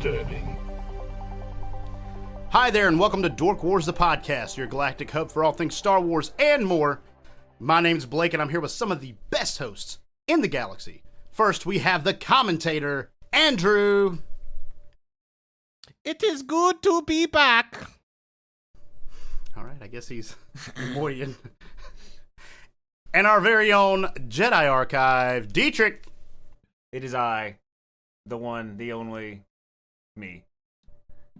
disturbing. Hi there, and welcome to Dork Wars, the podcast, your galactic hub for all things Star Wars and more. My name's Blake, and I'm here with some of the best hosts in the galaxy. First, we have the commentator, Andrew. It is good to be back. All right, I guess he's Moyen. And our very own Jedi Archive, Dietrich. It is I, the one, the only, me.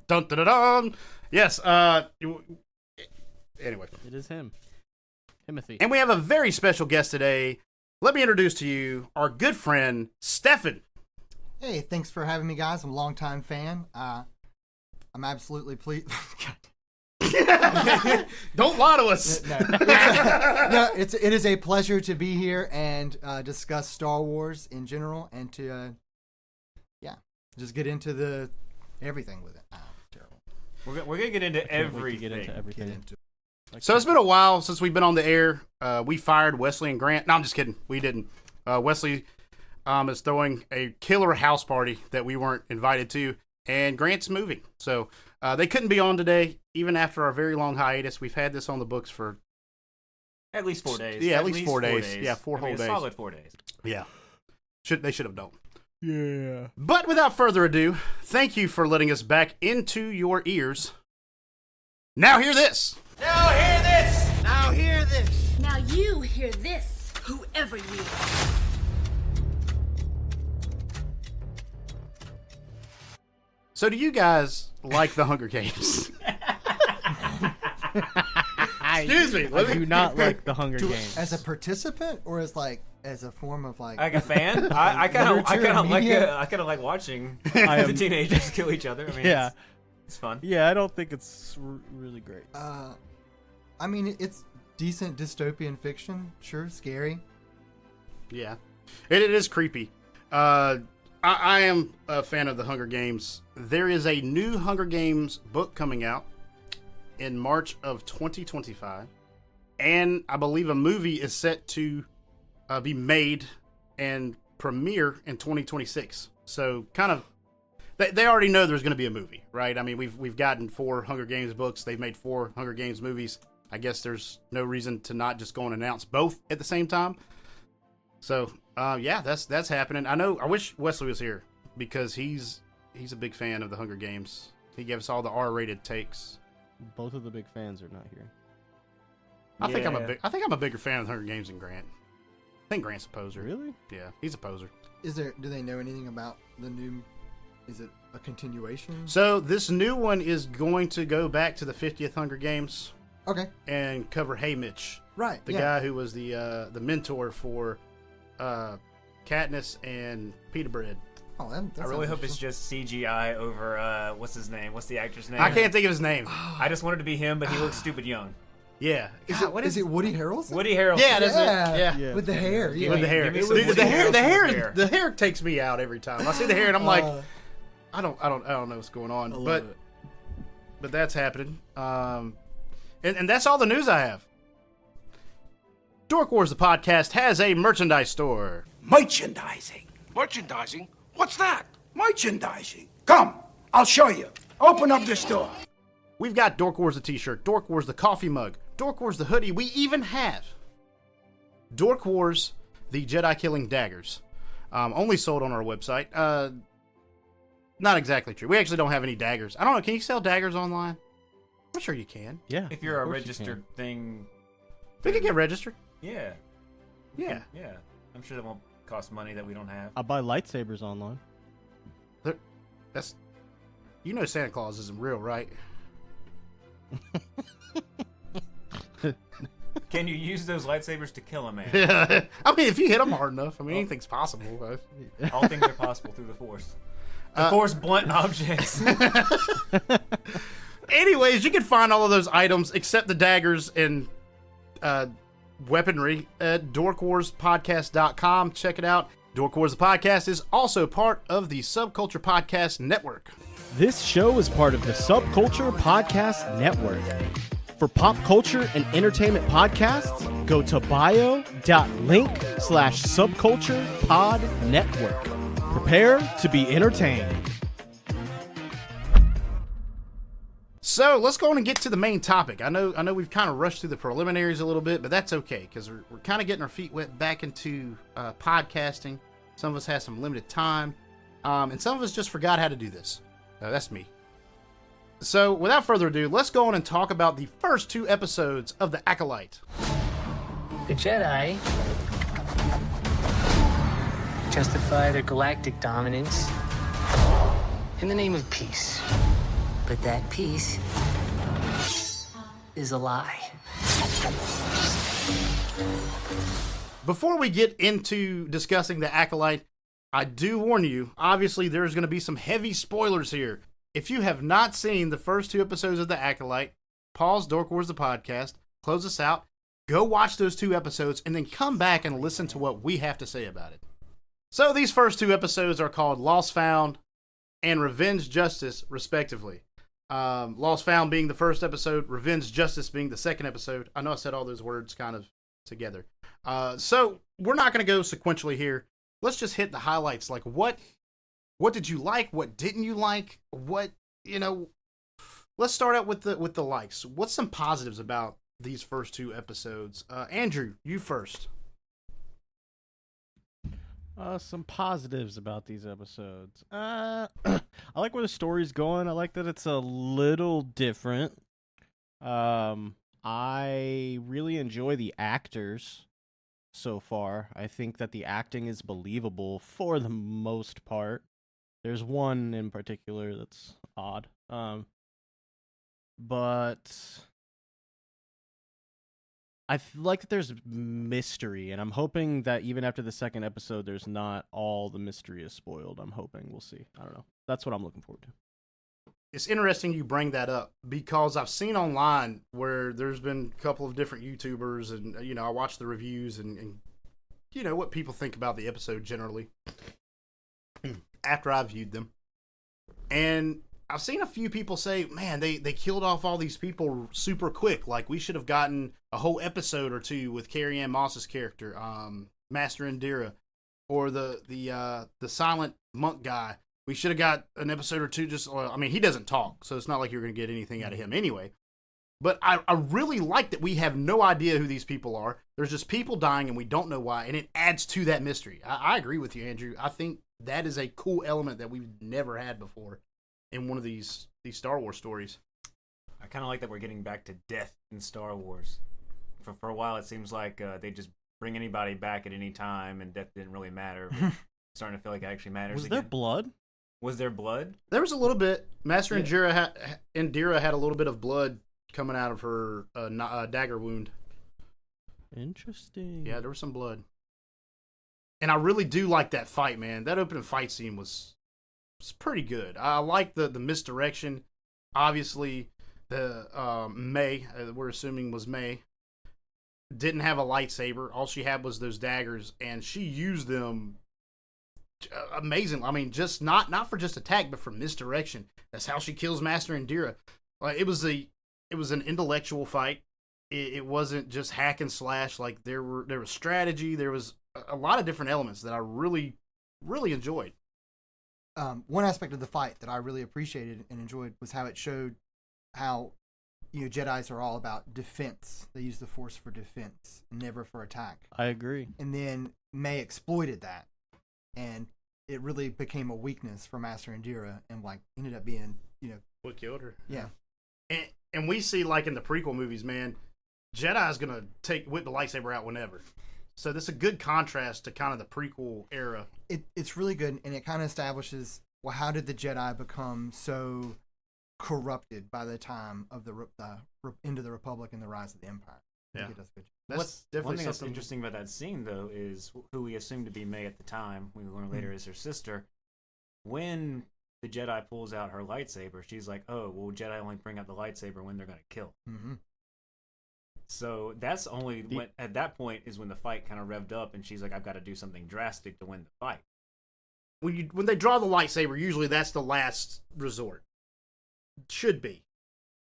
Dun dun dun dun. Yes, anyway. It is him. Timothy. And we have a very special guest today. Let me introduce to you our good friend, Stefan. Hey, thanks for having me, guys. I'm a longtime fan. I'm absolutely pleased. Don't lie to us. It is a pleasure to be here and discuss Star Wars in general, and to just get into everything with it. Terrible. We're gonna get into everything. So it's been a while since we've been on the air. We fired Wesley and Grant. No, I'm just kidding. We didn't. Wesley is throwing a killer house party that we weren't invited to, and Grant's moving. So they couldn't be on today, even after our very long hiatus. We've had this on the books for at least 4 days. Yeah, at least 4 days. Yeah, four whole days. Solid 4 days. Yeah. They should have known. Yeah. But without further ado, thank you for letting us back into your ears. Now hear this. Now hear this! Now hear this! Now you hear this, whoever you are. So do you guys like the Hunger Games? Excuse me. I do not like the Hunger Games. As a participant, or as a form of like a fan? I kind of like watching the teenagers kill each other. I mean, yeah, it's fun. Yeah, I don't think it's really great. I mean, it's decent dystopian fiction. Sure, scary. Yeah, it is creepy. I am a fan of the Hunger Games. There is a new Hunger Games book coming out in March of 2025, and I believe a movie is set to be made and premiere in 2026. So kind of, they already know there's going to be a movie, right? I mean, we've gotten 4 Hunger Games books. They've made 4 Hunger Games movies. I guess there's no reason to not just go and announce both at the same time. So yeah, that's happening. I wish Wesley was here because he's a big fan of the Hunger Games. He gave us all the R-rated takes. Both of the big fans are not here. I think I'm a bigger fan of the Hunger Games than Grant. I think Grant's a poser. Really? Yeah, he's a poser. Do they know anything about the new? Is it a continuation? So this new one is going to go back to the 50th Hunger Games. Okay. And cover Haymitch. Right. The guy who was the mentor for Katniss and Pita Bread. Oh, I really hope it's just CGI over what's his name? What's the actor's name? I can't think of his name. I just wanted to be him, but he looks stupid young. Yeah. Is it Woody Harrelson? Woody Harrelson. Yeah, that's it. Yeah. With the hair. Yeah. With the hair. Dude, the hair takes me out every time. I see the hair and I'm like, I don't know what's going on. But that's happening. And that's all the news I have. Dork Wars, the podcast, has a merchandise store. Merchandising. Merchandising? What's that? Merchandising. Come, I'll show you. Open up the store. We've got Dork Wars the t-shirt, Dork Wars the coffee mug, Dork Wars the hoodie. We even have Dork Wars the Jedi killing daggers. Only sold on our website. Not exactly true. We actually don't have any daggers. I don't know. Can you sell daggers online? I'm sure you can. Yeah. If you're a registered thing. We can get registered. Yeah. Yeah. Yeah. I'm sure that won't cost money that we don't have. I buy lightsabers online. Santa Claus isn't real, right? Can you use those lightsabers to kill a man? Yeah. I mean, if you hit them hard enough, anything's possible. All things are possible through the Force. The Force blunt objects. Anyways, you can find all of those items except the daggers and weaponry at dorkwarspodcast.com. Check it out. Dork Wars the podcast is also part of the Subculture Podcast Network. This show is part of the Subculture Podcast Network. For pop culture and entertainment podcasts, go to bio.link/subculturepodnetwork. Prepare to be entertained. So let's go on and get to the main topic. I know we've kind of rushed through the preliminaries a little bit, but that's okay because we're kind of getting our feet wet back into podcasting. Some of us have some limited time, and some of us just forgot how to do this. That's me. So without further ado, let's go on and talk about the first 2 episodes of The Acolyte. The Jedi justify their galactic dominance in the name of peace. But that peace is a lie. Before we get into discussing The Acolyte, I do warn you, obviously there's going to be some heavy spoilers here. If you have not seen the first 2 episodes of The Acolyte, pause Dork Wars the podcast, close us out, go watch those 2 episodes, and then come back and listen to what we have to say about it. So these first 2 episodes are called Lost Found and Revenge Justice, respectively. Lost Found being the first episode, Revenge Justice being the second episode. I know I said all those words kind of together. So we're not going to go sequentially here. Let's just hit the highlights. Like what did you like? What didn't you like? Let's start out with the likes. What's some positives about these first 2 episodes? Andrew, you first. Some positives about these episodes. I like where the story's going. I like that it's a little different. I really enjoy the actors so far. I think that the acting is believable for the most part. There's one in particular that's odd. But I like that there's mystery, and I'm hoping that even after the second episode, there's not all the mystery is spoiled. I'm hoping. We'll see. I don't know. That's what I'm looking forward to. It's interesting you bring that up because I've seen online where there's been a couple of different YouTubers, and I watch the reviews and what people think about the episode generally after I viewed them. And I've seen a few people say, man, they killed off all these people super quick. Like, we should have gotten a whole episode or 2 with Carrie-Anne Moss's character, Master Indira, or the silent monk guy. We should have got an episode or 2 he doesn't talk, so it's not like you're going to get anything out of him anyway. But I really like that we have no idea who these people are. There's just people dying and we don't know why, and it adds to that mystery. I agree with you, Andrew. I think that is a cool element that we've never had before in one of these Star Wars stories. I kind of like that we're getting back to death in Star Wars. For a while, it seems like they just bring anybody back at any time, and death didn't really matter. Starting to feel like it actually matters. Was there blood? Was there blood? There was a little bit. Master Indira had a little bit of blood coming out of her dagger wound. Interesting. Yeah, there was some blood. And I really do like that fight, man. That opening fight scene was pretty good. I like the misdirection. Obviously, the May, we're assuming was May, didn't have a lightsaber. All she had was those daggers, and she used them amazing. I mean, just not for just attack, but for misdirection. That's how she kills Master Indira. It was an intellectual fight. It wasn't just hack and slash. Like there was strategy. There was a lot of different elements that I really, really enjoyed. One aspect of the fight that I really appreciated and enjoyed was how it showed how Jedis are all about defense. They use the Force for defense, never for attack. I agree. And then May exploited that, and it really became a weakness for Master Indira, and ended up being what killed her. Yeah. And we see in the prequel movies, man, Jedi's gonna whip the lightsaber out whenever. So this is a good contrast to kind of the prequel era. It's really good, and it kind of establishes, well, how did the Jedi become so corrupted by the time of the End of the Republic and the Rise of the Empire? Yeah. That's definitely one thing that's interesting about that scene, though, is who we assume to be May at the time, we learn later is her sister. When the Jedi pulls out her lightsaber, she's like, oh, well, Jedi only bring out the lightsaber when they're going to kill. Mm-hmm. So that's only at that point is when the fight kind of revved up, and she's like, I've got to do something drastic to win the fight. When they draw the lightsaber, usually that's the last resort. Should be.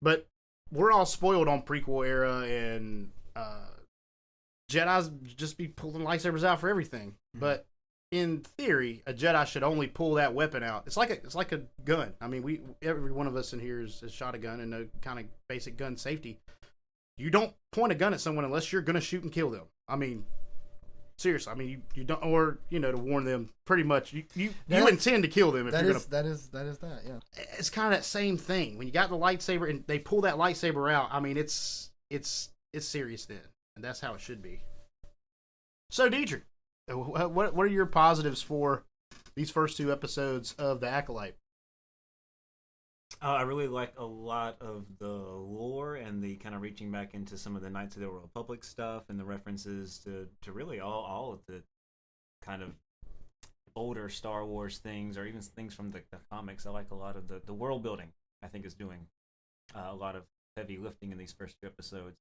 But we're all spoiled on prequel era, and Jedi's just be pulling lightsabers out for everything. Mm-hmm. But in theory, a Jedi should only pull that weapon out. It's like a gun. I mean, every one of us in here has shot a gun and know kind of basic gun safety. You don't point a gun at someone unless you're going to shoot and kill them. I mean, seriously. I mean, you don't, or to warn them. Pretty much, you intend to kill them if you're going to. That is that. Yeah. It's kind of that same thing. When you got the lightsaber and they pull that lightsaber out, I mean, it's serious then, and that's how it should be. So, Dietrich, what are your positives for these first 2 episodes of The Acolyte? I really like a lot of the lore and the kind of reaching back into some of the Knights of the Old Republic stuff and the references to really all of the kind of older Star Wars things, or even things from the comics. I like a lot of the world building. I think is doing a lot of heavy lifting in these first 2 episodes,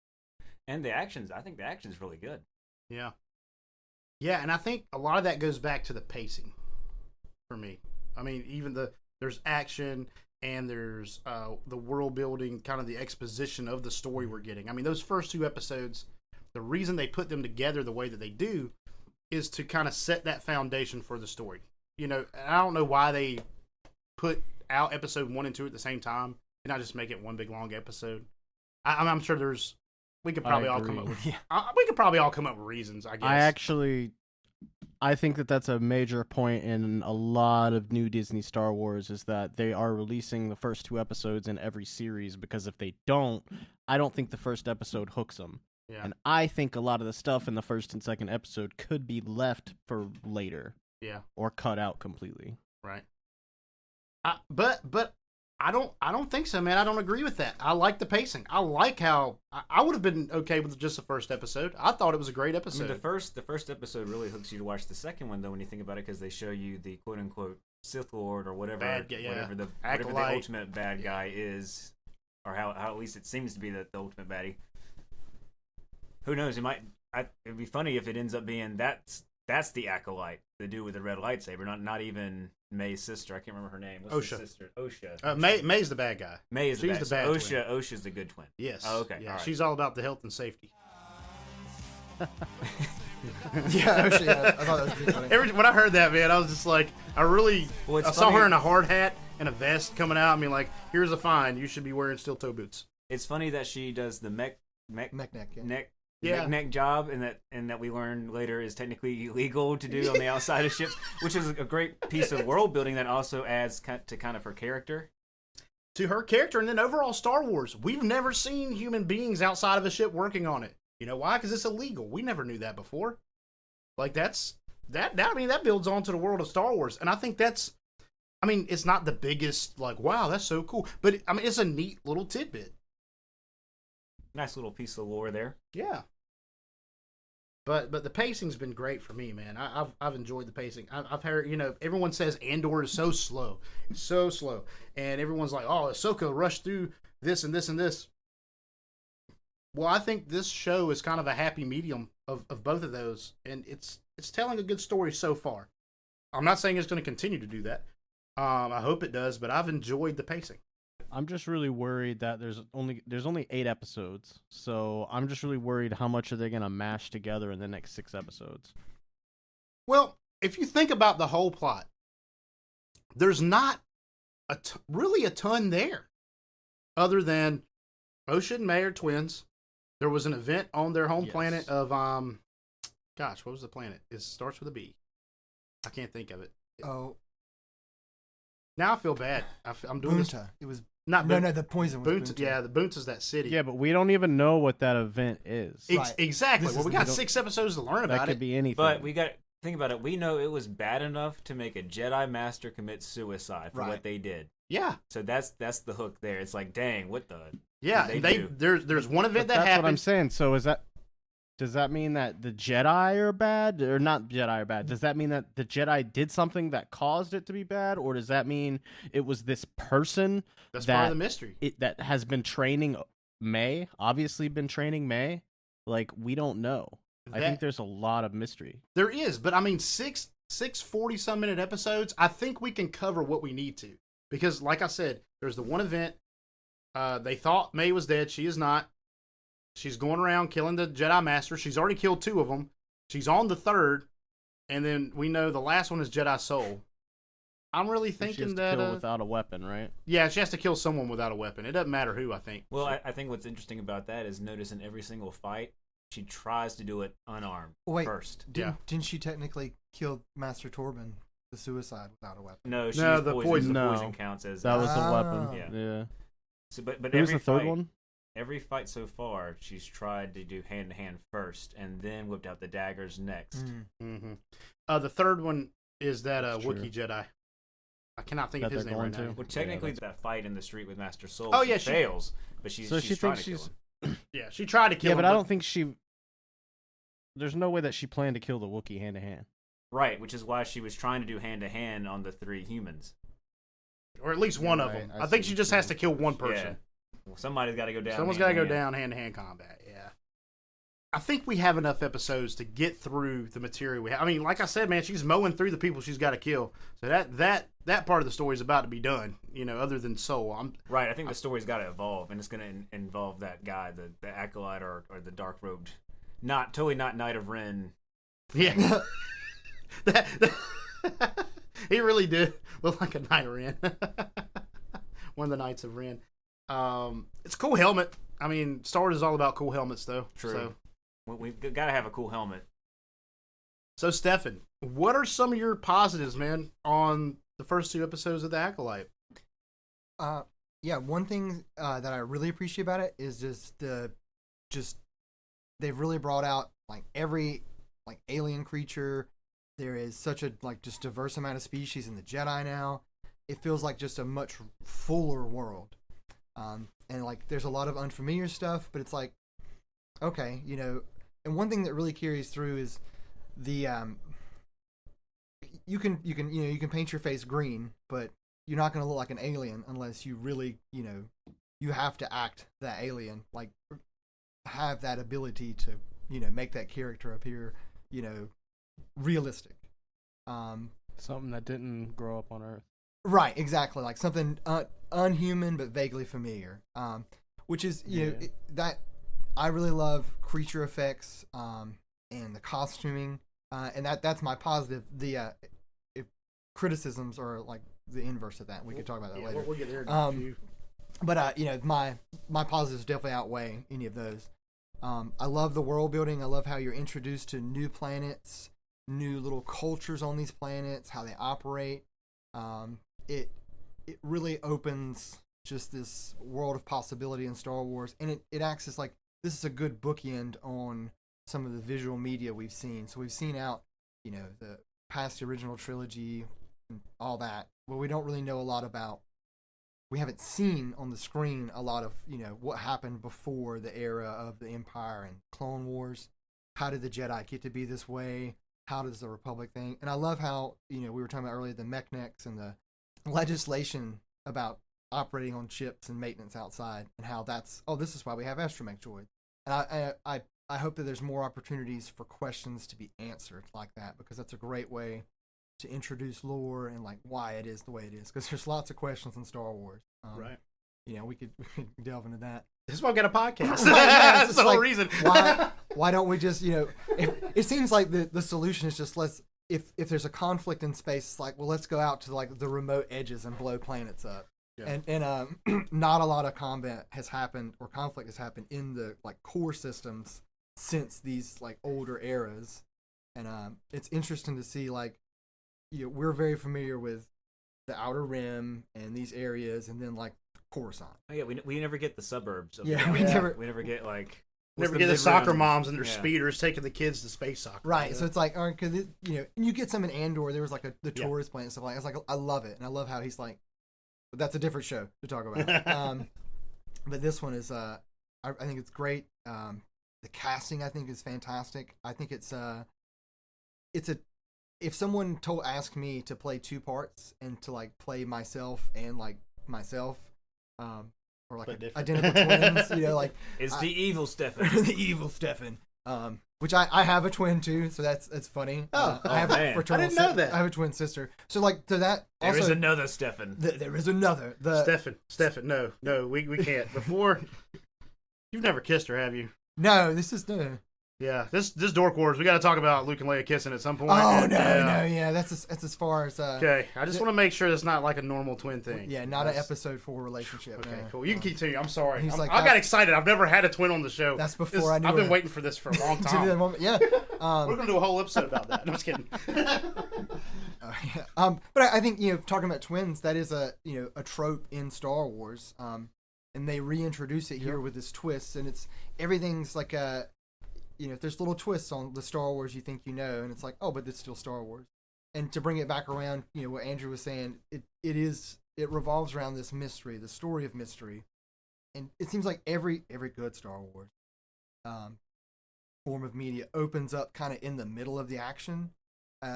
and the actions. I think the action's really good. Yeah, and I think a lot of that goes back to the pacing for me. I mean, even there's action. And there's the world building, kind of the exposition of the story we're getting. I mean, those first 2 episodes, the reason they put them together the way that they do is to kind of set that foundation for the story. I don't know why they put out episode 1 and 2 at the same time and not just make it one big long episode. I'm sure we could probably all come up with we could probably all come up with reasons. I guess. I think that that's a major point in a lot of new Disney Star Wars is that they are releasing the first 2 episodes in every series, because if they don't, I don't think the first episode hooks them. Yeah. And I think a lot of the stuff in the first and second episode could be left for later. Yeah. Or cut out completely. Right. But I don't think so, man. I don't agree with that. I like the pacing. I like how I would have been okay with just the first episode. I thought it was a great episode. I mean, the first episode really hooks you to watch the second one, though, when you think about it, because they show you the quote unquote Sith Lord or whatever, whatever the ultimate bad guy is, or how at least it seems to be the ultimate baddie. Who knows? It'd be funny if it ends up being that's the Acolyte, the dude with the red lightsaber, not even May's sister. I can't remember her name. What's Osha. her sister? Osha. May's the bad guy. May is She's the bad twin. Osha's the good twin. Yes. Oh, okay. Yeah, all right. she's all about the health and safety. Yeah, Osha, I thought that was pretty funny. When I heard that, man, I was just like, I saw her in a hard hat and a vest coming out. I mean, like, here's a fine. You should be wearing steel-toe boots. It's funny that she does the mech neck job, and that we learn later is technically illegal to do on the outside of ships, which is a great piece of world building that also adds to kind of her character. To her character, and then overall Star Wars. We've never seen human beings outside of a ship working on it. You know why? Because it's illegal. We never knew that before. Like, that builds onto the world of Star Wars. And I think it's not the biggest, like, wow, that's so cool. But, it's a neat little tidbit. Nice little piece of lore there. Yeah. But the pacing's been great for me, man. I've enjoyed the pacing. I've heard, everyone says Andor is so slow. It's so slow. And everyone's like, oh, Ahsoka rushed through this and this and this. Well, I think this show is kind of a happy medium of both of those. And it's telling a good story so far. I'm not saying it's going to continue to do that. I hope it does, but I've enjoyed the pacing. I'm just really worried that there's only 8 episodes, so I'm just really worried how much are they gonna mash together in the next 6 episodes. Well, if you think about the whole plot, there's not really a ton there, other than Osha and May are twins. There was an event on their home planet of what was the planet? It starts with a B. I can't think of it. Oh. Now I feel bad. I'm doing Bunta. this. It was Not no, the poison was Bunta. Yeah, the Bunta's that city. Yeah, but we don't even know what that event is. Right. Exactly. Well, we got 6 episodes to learn about That it. could be anything. But we got to think about it. We know it was bad enough to make a Jedi Master commit suisoide for what they did. Yeah. So that's the hook there. It's like, dang, what the? Yeah, there's one event that happened. That's what I'm saying. So does that mean that the Jedi are bad, or not Jedi are bad? Does that mean that the Jedi did something that caused it to be bad, or does that mean it was this person That's part of the mystery. That has been training May? Obviously, been training May. Like, we don't know. I think there's a lot of mystery. There is, but 6 40-some minute episodes. I think we can cover what we need to, because, like I said, there's the one event. They thought May was dead. She is not. She's going around killing the Jedi Master. She's already killed 2 of them. She's on the 3rd. and then we know the last one is Jedi Soul. I'm really She has thinking to that kill without a weapon, right? yeah, she has to kill someone without a weapon. It doesn't matter who. I think. Well, I think what's interesting about that is notice in every single fight, she tries to do it unarmed Wait, first. Didn't she technically kill Master Torben, the suicide, without a weapon? No, she No, used the poison. poison. The No. poison counts as That was the Ah. weapon. Yeah. Yeah. So, but Who was every the third fight, one? every fight so far, she's tried to do hand to hand first, and then whipped out the daggers next. Mm-hmm. The third one is that That's true. Wookiee Jedi. I cannot think That of his they're name right going now. to. Well, technically, Yeah, that fight in the street with Master Soul, Oh, she yeah, she- fails, but she's So she trying thinks to kill she's- him. Yeah, she tried to kill Yeah, him. but I don't think she. There's no way that she planned to kill the Wookiee hand to hand. Right, which is why she was trying to do hand to hand on the 3 humans. or at least one of Right, them. I I think see she what just you has to mean. kill one person. Yeah. Well, somebody's got to go down. Someone's got to go hand-to-hand. down hand-to-hand combat. Yeah. I think we have enough episodes to get through the material we have. I mean, like I said, man, she's mowing through the people she's got to kill. So that part of the story is about to be done. You know, other than Soul. Right, I think the story's got to evolve, and it's going to involve that guy, the Acolyte or the dark robed, totally not Knight of Ren. Yeah. He really did look like a Knight of Ren. One of the Knights of Ren. It's a cool helmet. I mean, Star Wars is all about cool helmets, though. True. We've got to have a cool helmet. So, Stefan, what are some of your positives, man, on the first 2 episodes of The Acolyte? Yeah, one thing that I really appreciate about it is they've really brought out like every like alien creature. There is such a like just diverse amount of species in the Jedi now. It feels like just a much fuller world. And like there's a lot of unfamiliar stuff, but it's like okay, you know. And one thing that really carries through is the you can paint your face green, but you're not going to look like an alien unless you really, you know, you have to act that alien, like have that ability to, you know, make that character appear, you know, realistic. Something that didn't grow up on Earth. Right, exactly, like something unhuman but vaguely familiar. Which is, you know, that I really love creature effects and the costuming, and that's my positive. The if criticisms are like the inverse of that. We could talk about that later. We'll get there in a few. But you know, my positives definitely outweigh any of those. I love the world building. I love how you're introduced to new planets, new little cultures on these planets, how they operate. It really opens just this world of possibility in Star Wars, and it acts as like this is a good bookend on some of the visual media we've seen. So we've seen out, you know, the past original trilogy and all that. Well, we don't really know a lot about. We haven't seen on the screen a lot of, you know, what happened before the era of the Empire and Clone Wars. How did the Jedi get to be this way? How does the Republic thing? And I love how, you know, we were talking about earlier the mechanics and the legislation about operating on ships and maintenance outside, and how that's this is why we have astromech droids. And I hope that there's more opportunities for questions to be answered like that, because that's a great way to introduce lore and like why it is the way it is, because there's lots of questions in Star Wars. Right. You know, we could delve into that. This is why we got a podcast. Right, yeah, That's it's the whole like, reason. Why don't we just, you know, it seems like the solution is just if there's a conflict in space, it's like, well, let's go out to like the remote edges and blow planets up. Yeah. And not a lot of combat has happened or conflict has happened in the like core systems since these like older eras. And it's interesting to see, like, you know, we're very familiar with the Outer Rim and these areas, and then like Coruscant. Oh yeah, we never get the suburbs. Of Yeah, the we area. never get like Never what's get the soccer mid-round? moms and their Yeah. speeders taking the kids to space soccer. Right, Yeah. so it's like, all right, cause you know, and you get some in Andor. There was like the Yeah. tourist planet and stuff like. It's like I love it, and I love how he's like. But that's a different show to talk about. But this one is, I think it's great. The casting I think is fantastic. I think it's if someone asked me to play 2 parts and to like play myself and like myself, or like identical twins, you know, like It's the evil Stefan. the evil Stefan. Which I have a twin too, so that's funny. I have man. a fraternal I didn't know that. I have a twin sister. So like to that There also is another Stefan. there is another. Stefan, no, we can't. Before, you've never kissed her, have you? No, this is no. Yeah, this Dork Wars, we got to talk about Luke and Leia kissing at some point. Oh no, that's as far as. Okay, I just want to make sure it's not like a normal twin thing. Yeah, not an episode 4 relationship. Okay, no. cool. You can continue. I'm sorry. He's like, I got excited. I've never had a twin on the show. That's before I knew I've been her. waiting for this for a long To time. the moment, yeah. We're gonna do a whole episode about that. I'm just kidding. But I think talking about twins, that is a trope in Star Wars, and they reintroduce it here with this twist, and everything's like a there's little twists on the Star Wars you think and it's like, oh, but it's still Star Wars. And to bring it back around, what Andrew was saying, it revolves around this mystery, the story of mystery, and it seems like every good Star Wars form of media opens up kind of in the middle of the action.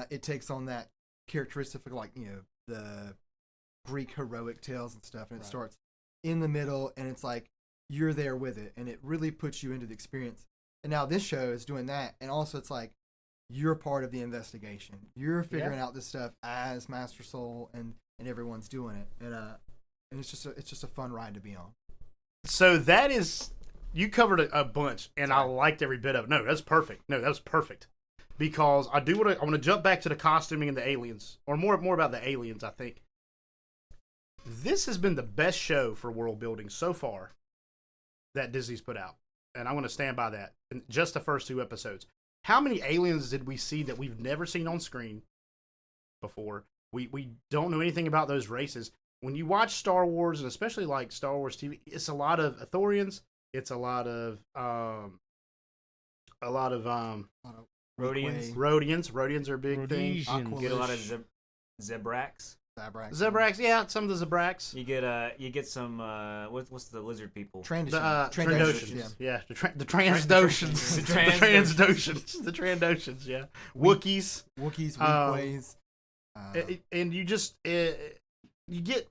It takes on that characteristic of like the Greek heroic tales and stuff, and it starts in the middle, and it's like you're there with it, and it really puts you into the experience. And now this show is doing that, and also it's like you're part of the investigation. You're figuring out this stuff as Master Soul, and everyone's doing it, and it's just a fun ride to be on. So that is, you covered a bunch, and I liked every bit of it. No, that's perfect. No, that was perfect. Because I want to jump back to the costuming and the aliens, or more about the aliens. I think this has been the best show for world building so far that Disney's put out, and I'm going to stand by that. In just the first 2 episodes, how many aliens did we see that we've never seen on screen before? We don't know anything about those races. When you watch Star Wars, and especially like Star Wars TV, it's a lot of Ithorians. It's a lot of Rodians. Rodians are a big thing. You get a lot of Zebrax. Zebrax, yeah, some of the Zebrax. You get some what's the lizard people? Trandoshans. Yeah, the Transdoshans. The Trandoshans, yeah. Wookiees, Weequays. And you just you get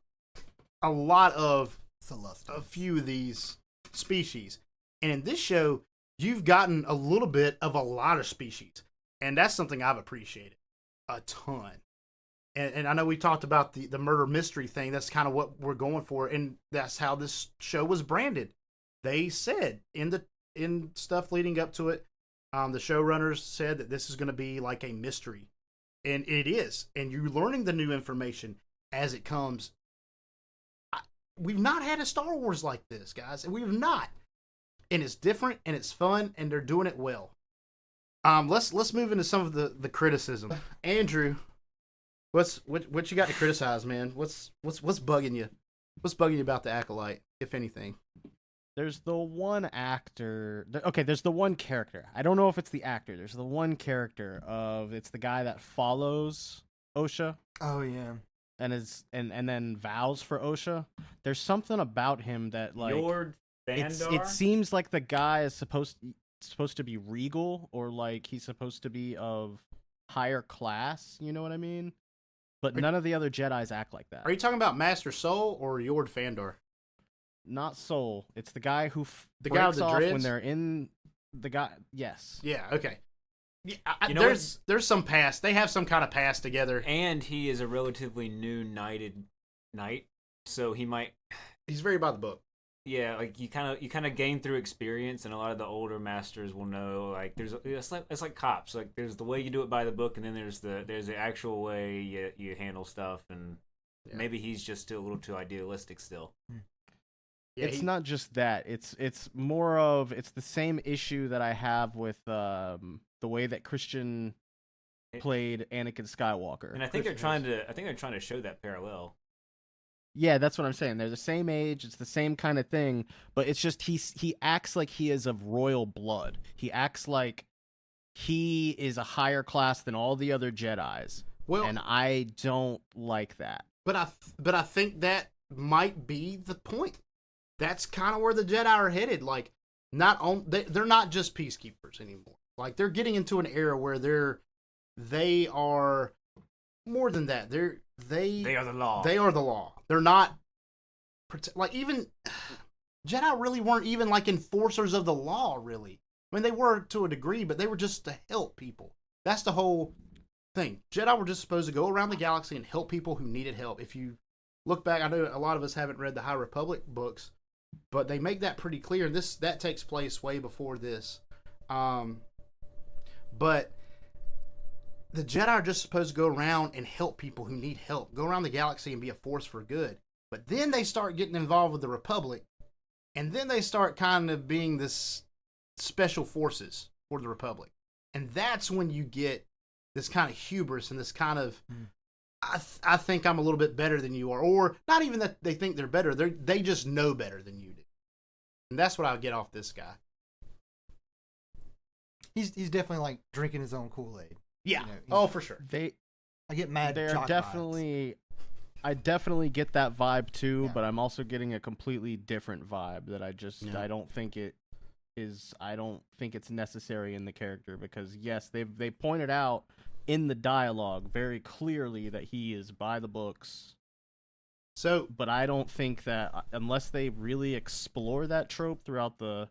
a lot of Celestials. a few of these species, and in this show you've gotten a little bit of a lot of species, and that's something I've appreciated a ton. And I know we talked about the murder mystery thing. That's kind of what we're going for, and that's how this show was branded. They said in stuff leading up to it, the showrunners said that this is going to be like a mystery, and it is. And you're learning the new information as it comes. We've not had a Star Wars like this, guys. We've not, and it's different and it's fun, and they're doing it well. Let's move into some of the criticism. Andrew, what you got to criticize, man? What's bugging you? What's bugging you about the Acolyte, if anything? There's the one actor. Okay, there's the one character. I don't know if it's the actor. There's the one character it's the guy that follows Osha. Oh yeah. And then vows for Osha. There's something about him that like it seems like the guy is supposed to be regal, or like he's supposed to be of higher class. You know what I mean? But none of the other Jedis act like that. Are you talking about Master Soul or Yord Fandor? Not Soul. It's the guy who the guy with the off dreads? when they're in the guy. Yes. Yeah. Okay. Yeah, there's some past. They have some kind of past together, and he is a relatively new knight, so he might. He's very by the book. Yeah, like you kind of gain through experience, and a lot of the older masters will know. Like it's like cops. Like there's the way you do it by the book, and then there's the actual way you handle stuff, and maybe he's just still a little too idealistic still. Yeah, it's not just that. It's more of it's the same issue that I have with the way that Christian played Anakin Skywalker. And I think they're trying to show that parallel. Yeah, that's what I'm saying. They're the same age. It's the same kind of thing, but it's just he acts like he is of royal blood. He acts like he is a higher class than all the other Jedis. Well, and I don't like that. But I think that might be the point. That's kind of where the Jedi are headed. Like, they're not just peacekeepers anymore. Like, they're getting into an era where they are more than that. They are the law. They are the law. They're not like even Jedi really weren't even like enforcers of the law. Really, I mean they were to a degree, but they were just to help people. That's the whole thing. Jedi were just supposed to go around the galaxy and help people who needed help. If you look back, I know a lot of us haven't read the High Republic books, but they make that pretty clear. That takes place way before this. But the Jedi are just supposed to go around and help people who need help, go around the galaxy and be a force for good. But then they start getting involved with the Republic, and then they start kind of being this special forces for the Republic. And that's when you get this kind of hubris and this kind of, I think I'm a little bit better than you are. Or not even that they think they're better, they just know better than you do. And that's what I get off this guy. He's definitely like drinking his own Kool-Aid. Yeah. You know, oh, for sure. I get mad. They're jock definitely. I definitely get that vibe too, Yeah. but I'm also getting a completely different vibe that I don't think it is. I don't think it's necessary in the character because yes, they pointed out in the dialogue very clearly that he is by the books. So, but I don't think that unless they really explore that trope throughout the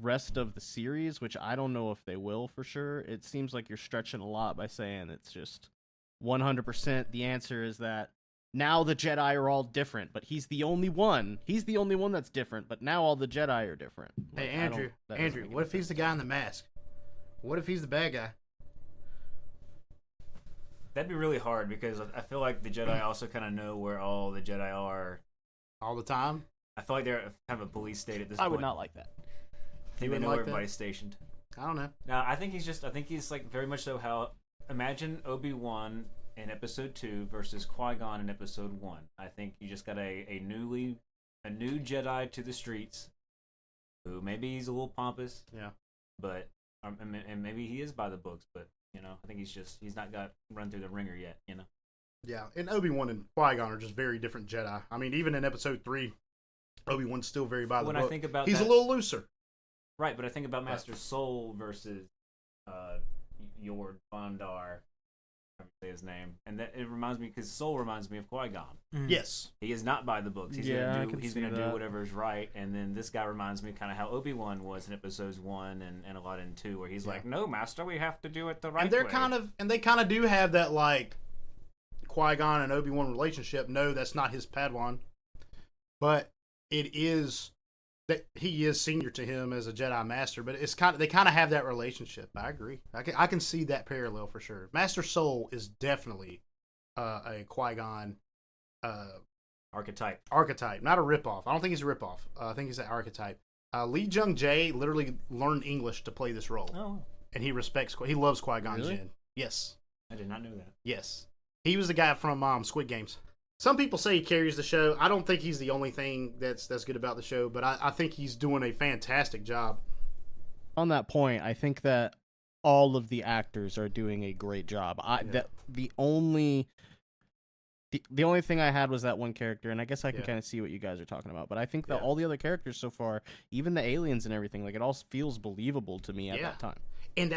rest of the series, which I don't know if they will for sure, it seems like you're stretching a lot by saying it's just 100% the answer is that now the Jedi are all different, but he's the only one. He's the only one that's different, but now all the Jedi are different. hey, Andrew, what if he's the guy in the mask? What if he's the bad guy? That'd be really hard because I feel like the Jedi also kind of know where all the Jedi are All the time? I feel like they're kind of a police state at this point. I would not like that. I think they know where everybody's stationed. I don't know. No, I think he's like very much so how, imagine Obi-Wan in episode 2 versus Qui-Gon in episode 1. I think you just got a new Jedi to the streets who maybe he's a little pompous. Yeah. But, and maybe he is by the books, but, you know, I think he's not got run through the ringer yet, you know? Yeah, and Obi-Wan and Qui-Gon are just very different Jedi. I mean, even in episode 3, Obi-Wan's still very by the book. When I think about he's a little looser. Right, but I think about Master Soul versus Yord Bondar, I don't say his name, and that it reminds me because Soul reminds me of Qui-Gon. Yes, he is not by the books. He's Yeah, gonna do whatever's right, and then this guy reminds me kind of how Obi-Wan was in episodes 1 and a lot in 2, where he's like, "No, Master, we have to do it the right and they're way." they kind of do have that like Qui-Gon and Obi-Wan relationship. No, that's not his Padawan, but it is. That he is senior to him as a Jedi Master, but it's they kind of have that relationship. I agree. I can see that parallel for sure. Master Soul is definitely a Qui-Gon archetype, not a ripoff. I don't think he's a ripoff. I think he's an archetype. Lee Jung Jae literally learned English to play this role, and he loves Qui-Gon Jinn. Yes, I did not know that. Yes, he was the guy from Squid Games. Some people say he carries the show. I don't think he's the only thing that's good about the show, but I think he's doing a fantastic job. On that point, I think that all of the actors are doing a great job. The only thing I had was that one character, and I guess I can kind of see what you guys are talking about. But I think that all the other characters so far, even the aliens and everything, like it all feels believable to me at that time. And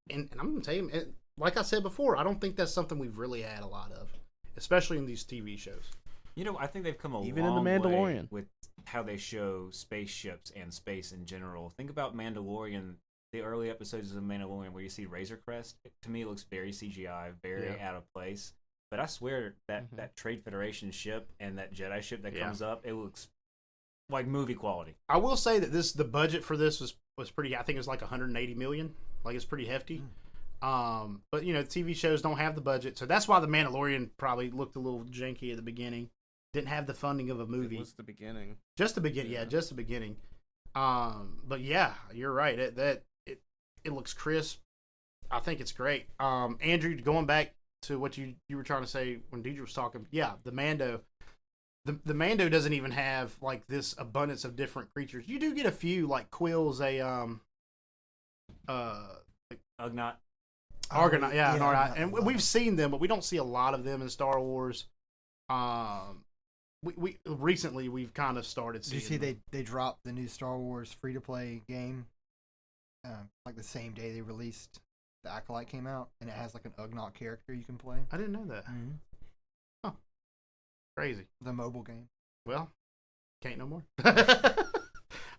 and I'm gonna tell you, like I said before, I don't think that's something we've really had a lot of. Especially in these TV shows. You know, I think they've come even long in The Mandalorian way with how they show spaceships and space in general. Think about Mandalorian, the early episodes of Mandalorian where you see Razor Crest. To me, it looks very CGI, very out of place. But I swear that Trade Federation ship and that Jedi ship that comes up, it looks like movie quality. I will say that the budget for this was pretty. I think it was like 180 million. Like it's pretty hefty. But you know, TV shows don't have the budget, so that's why The Mandalorian probably looked a little janky at the beginning. Didn't have the funding of a movie. It was the beginning. Just the beginning, just the beginning. But yeah, you're right. It looks crisp. I think it's great. Andrew, going back to what you were trying to say when Deidre was talking, the Mando. The Mando doesn't even have like this abundance of different creatures. You do get a few like Quill's Ugnaught. Argonaut, Argonaut. And we've seen them, but we don't see a lot of them in Star Wars. We recently we've kind of started seeing. Did you see they dropped the new Star Wars free to play game? Like the same day they released the Acolyte came out, and it has like an Ugnaught character you can play. I didn't know that. Mm-hmm. Huh. Crazy. The mobile game. Well, can't no more.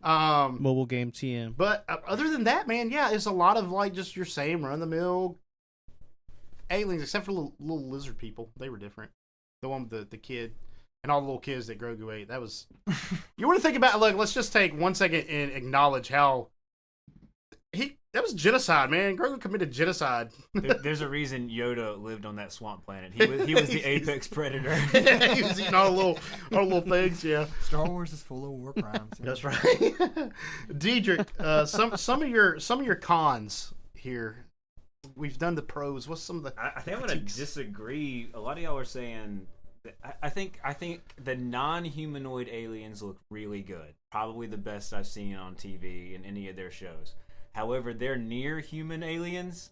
Mobile game TM. But other than that, man, it's a lot of like just your same run of the mill aliens, except for little lizard people. They were different. The one with the kid and all the little kids that Grogu ate. That was. You want to think about? Look, let's just take 1 second and acknowledge how That was genocide, man. Grogu committed genocide. There's a reason Yoda lived on that swamp planet. He was the apex predator. He was eating all the little things. Yeah. Star Wars is full of war crimes. That's right. Diedrich, some of your cons here. We've done the pros. What's some of the? I think I'm gonna disagree. A lot of y'all are saying that I think the non-humanoid aliens look really good. Probably the best I've seen on TV in any of their shows. However, their near-human aliens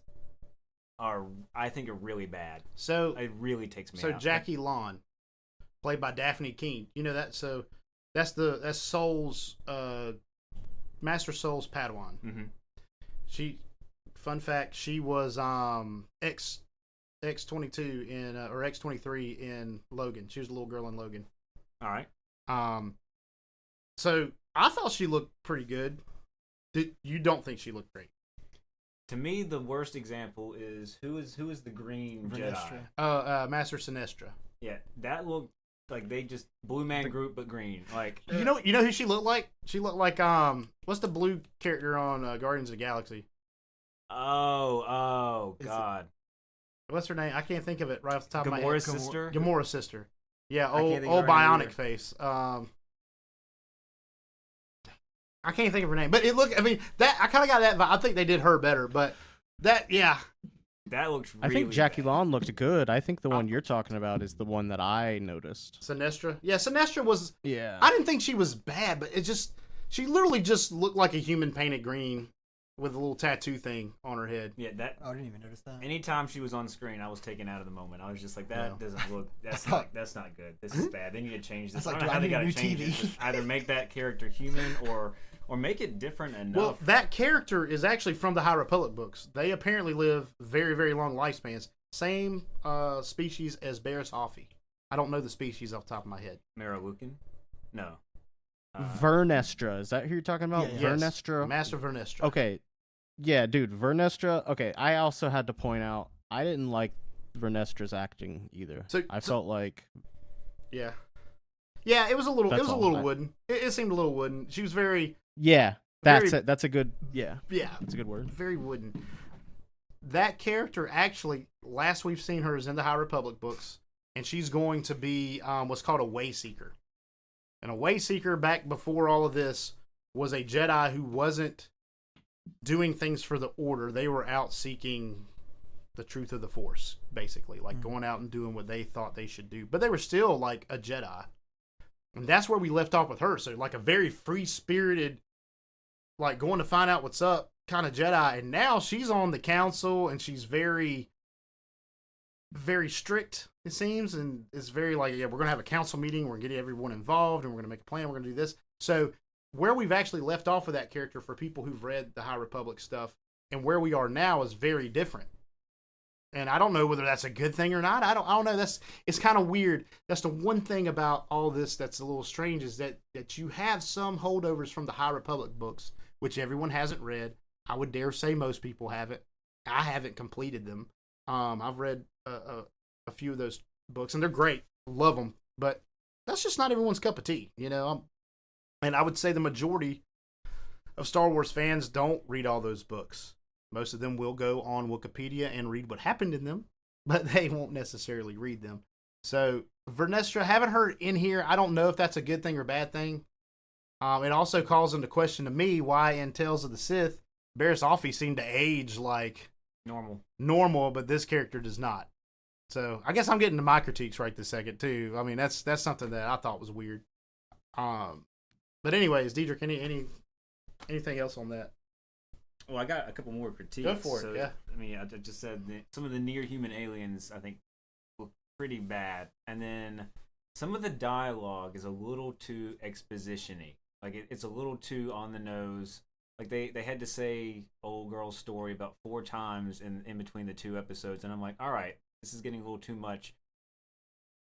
are really bad. So it really takes me. So out. Jackie Lon, played by Daphne Keene. You know that. So that's Soul's Master Soul's Padawan. Mm-hmm. Fun fact, she was X-22 in or X-23 in Logan. She was a little girl in Logan. All right. So I thought she looked pretty good. You don't think she looked great? To me, the worst example is who is the green Jedi? Master Sinestra. Yeah, that looked like they just Blue Man Group but green. Like you know who she looked like? She looked like what's the blue character on Guardians of the Galaxy? Oh God. What's her name? I can't think of it right off the top of my head. Gamora's sister. Gamora's sister. Yeah, old of her bionic name face. I can't think of her name, but I mean, that I kind of got that vibe. I think they did her better, but that looks. Really I think Jackie bad. Lon looked good. I think the one you're talking about is the one that I noticed. Sinestra. Yeah, Sinestra was. Yeah. I didn't think she was bad, but she literally just looked like a human painted green with a little tattoo thing on her head. Yeah, that. Oh, I didn't even notice that. Anytime she was on screen, I was taken out of the moment. I was just like, that doesn't look. That's not good. This is bad. They need to change this. That's I like, don't know how they got to new change TV. it. Either make that character human or make it different enough. Well, that character is actually from the High Republic books. They apparently live very, very long lifespans. Same species as Barriss Offee. I don't know the species off the top of my head. Maralucan? No. Vernestra. Is that who you're talking about? Yes. Vernestra? Master Vernestra. Okay. Yeah, dude, Vernestra. Okay, I also had to point out, I didn't like Vernestra's acting either. I felt like... Yeah. Yeah, it was a little all. wooden. It seemed a little wooden. She was very... Yeah, that's it. That's a good... Yeah. Yeah. That's a good word. Very wooden. That character, actually, last we've seen her is in the High Republic books, and she's going to be what's called a Wayseeker. And a Wayseeker, back before all of this, was a Jedi who wasn't doing things for the Order. They were out seeking the truth of the Force, basically. Like, going out and doing what they thought they should do. But they were still, like, a Jedi. And that's where we left off with her. So, like, a very free-spirited, like, going to find out what's up kind of Jedi. And now she's on the council, and she's very, very strict, it seems. And it's very like, yeah, we're going to have a council meeting. We're going to get everyone involved, and we're going to make a plan. We're going to do this. So, where we've actually left off with that character for people who've read the High Republic stuff and where we are now is very different. And I don't know whether that's a good thing or not. I don't know. It's kind of weird. That's the one thing about all this that's a little strange is that you have some holdovers from the High Republic books, which everyone hasn't read. I would dare say most people haven't. I haven't completed them. I've read a few of those books, and they're great. Love them. But that's just not everyone's cup of tea, you know? And I would say the majority of Star Wars fans don't read all those books. Most of them will go on Wikipedia and read what happened in them, but they won't necessarily read them. So, Vernestra, haven't heard in here. I don't know if that's a good thing or bad thing. It also calls into question to me why in Tales of the Sith, Barriss Offee seemed to age like normal, but this character does not. So, I guess I'm getting to my critiques right this second, too. I mean, that's something that I thought was weird. But anyways, Diedrich, anything else on that? Well, I got a couple more critiques. Go for it, yeah. I mean, I just said that some of the near-human aliens, I think, look pretty bad. And then some of the dialogue is a little too exposition-y. Like, it's a little too on the nose. Like, they had to say old girl's story about 4 times in between the 2 episodes. And I'm like, all right, this is getting a little too much.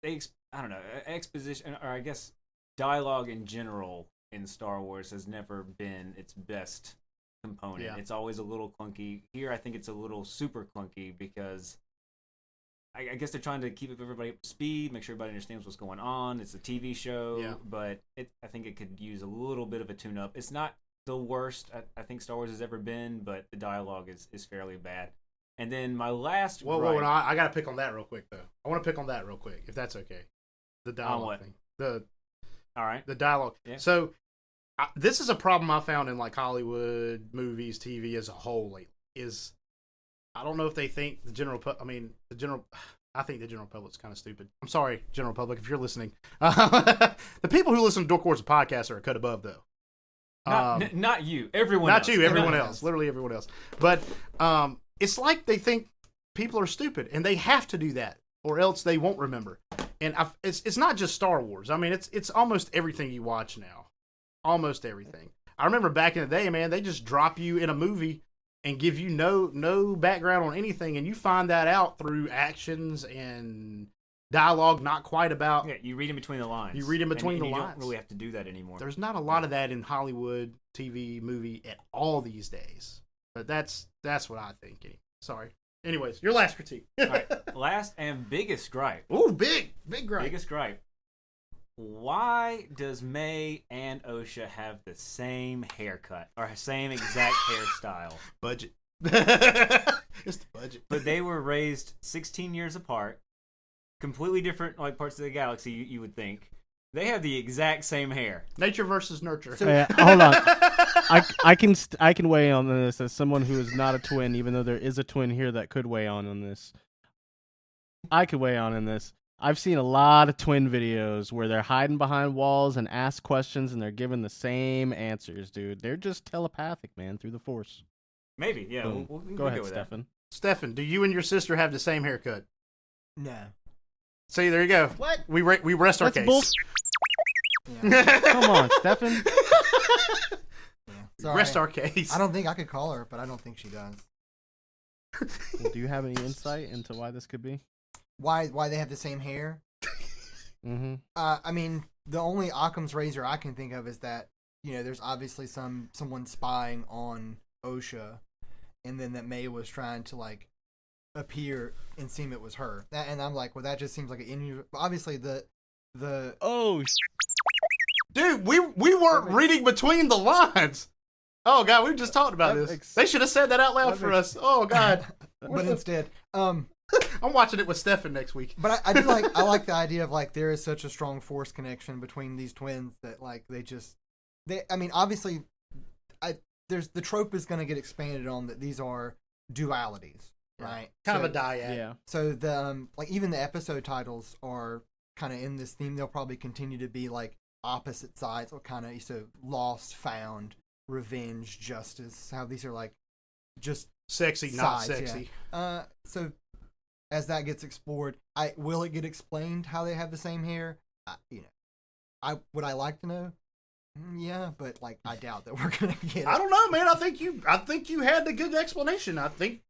I don't know, exposition, or I guess dialogue in general in Star Wars has never been its best component. Yeah. It's always a little clunky. Here, I think it's a little super clunky because I guess they're trying to keep everybody up to speed, make sure everybody understands what's going on. It's a TV show, but I think it could use a little bit of a tune-up. It's not the worst I think Star Wars has ever been, but the dialogue is fairly bad. And then my last Whoa, gripe, I gotta pick on that real quick though. I want to pick on that real quick, if that's okay. The dialogue what? thing. all right. The dialogue. Yeah. So this is a problem I found in like Hollywood movies, TV as a whole lately. Is I don't know if they think the general. I think the general public's kind of stupid. I'm sorry, general public, if you're listening. The people who listen to Dork Wars podcast are a cut above though. Not you. Everyone. Not else. you. Everyone else. Literally everyone else. But it's like they think people are stupid, and they have to do that, or else they won't remember. And it's not just Star Wars. I mean, it's almost everything you watch now. Almost everything. I remember back in the day, man, they just drop you in a movie and give you no background on anything, and you find that out through actions and dialogue not quite about. Yeah, you read in between the lines. You read in between and the you lines. don't really have to do that anymore. There's not a lot of that in Hollywood, TV, movie at all these days. But that's what I think. Sorry. Anyways, your last critique. All right, last and biggest gripe. Ooh, big gripe. Biggest gripe. Why does May and Osha have the same haircut or same exact hairstyle? Budget. It's the budget. But they were raised 16 years apart, completely different like parts of the galaxy. You would think they have the exact same hair. Nature versus nurture. Hold on. I can weigh on this as someone who is not a twin, even though there is a twin here that could weigh on this. I could weigh on in this. I've seen a lot of twin videos where they're hiding behind walls and ask questions, and they're given the same answers, dude. They're just telepathic, man, through the Force. Maybe, yeah. Boom. We'll Go ahead, with that. Stefan. Stefan, do you and your sister have the same haircut? No. See, there you go. What? We rest our That's case. Yeah. Come on, Stefan. Yeah. Sorry. Rest our case. I don't think I could call her, but I don't think she does. Well, do you have any insight into why this could be? Why they have the same hair? Mm-hmm. I mean, the only Occam's razor I can think of is that, you know, there's obviously someone spying on Osha, and then that May was trying to like appear and seem it was her. And I'm like, well, that just seems like an obviously the Oh, Dude, we weren't reading between the lines. Oh god, we just talked about this. They should have said that out loud for us. Oh god. but instead, I'm watching it with Stefan next week. But I do like the idea of like there is such a strong Force connection between these twins that like I mean obviously there's the trope is going to get expanded on that these are dualities, right? Kind of a dyad. yeah. So the like even the episode titles are kind of in this theme. They'll probably continue to be like opposite sides, or kind of so lost, found, revenge, justice. How these are like just Sexy, not sexy. Yeah. So as that gets explored, will it get explained how they have the same hair? Would I like to know? Yeah, but like I doubt that we're gonna get it. I don't know, man. I think you had the good explanation. I think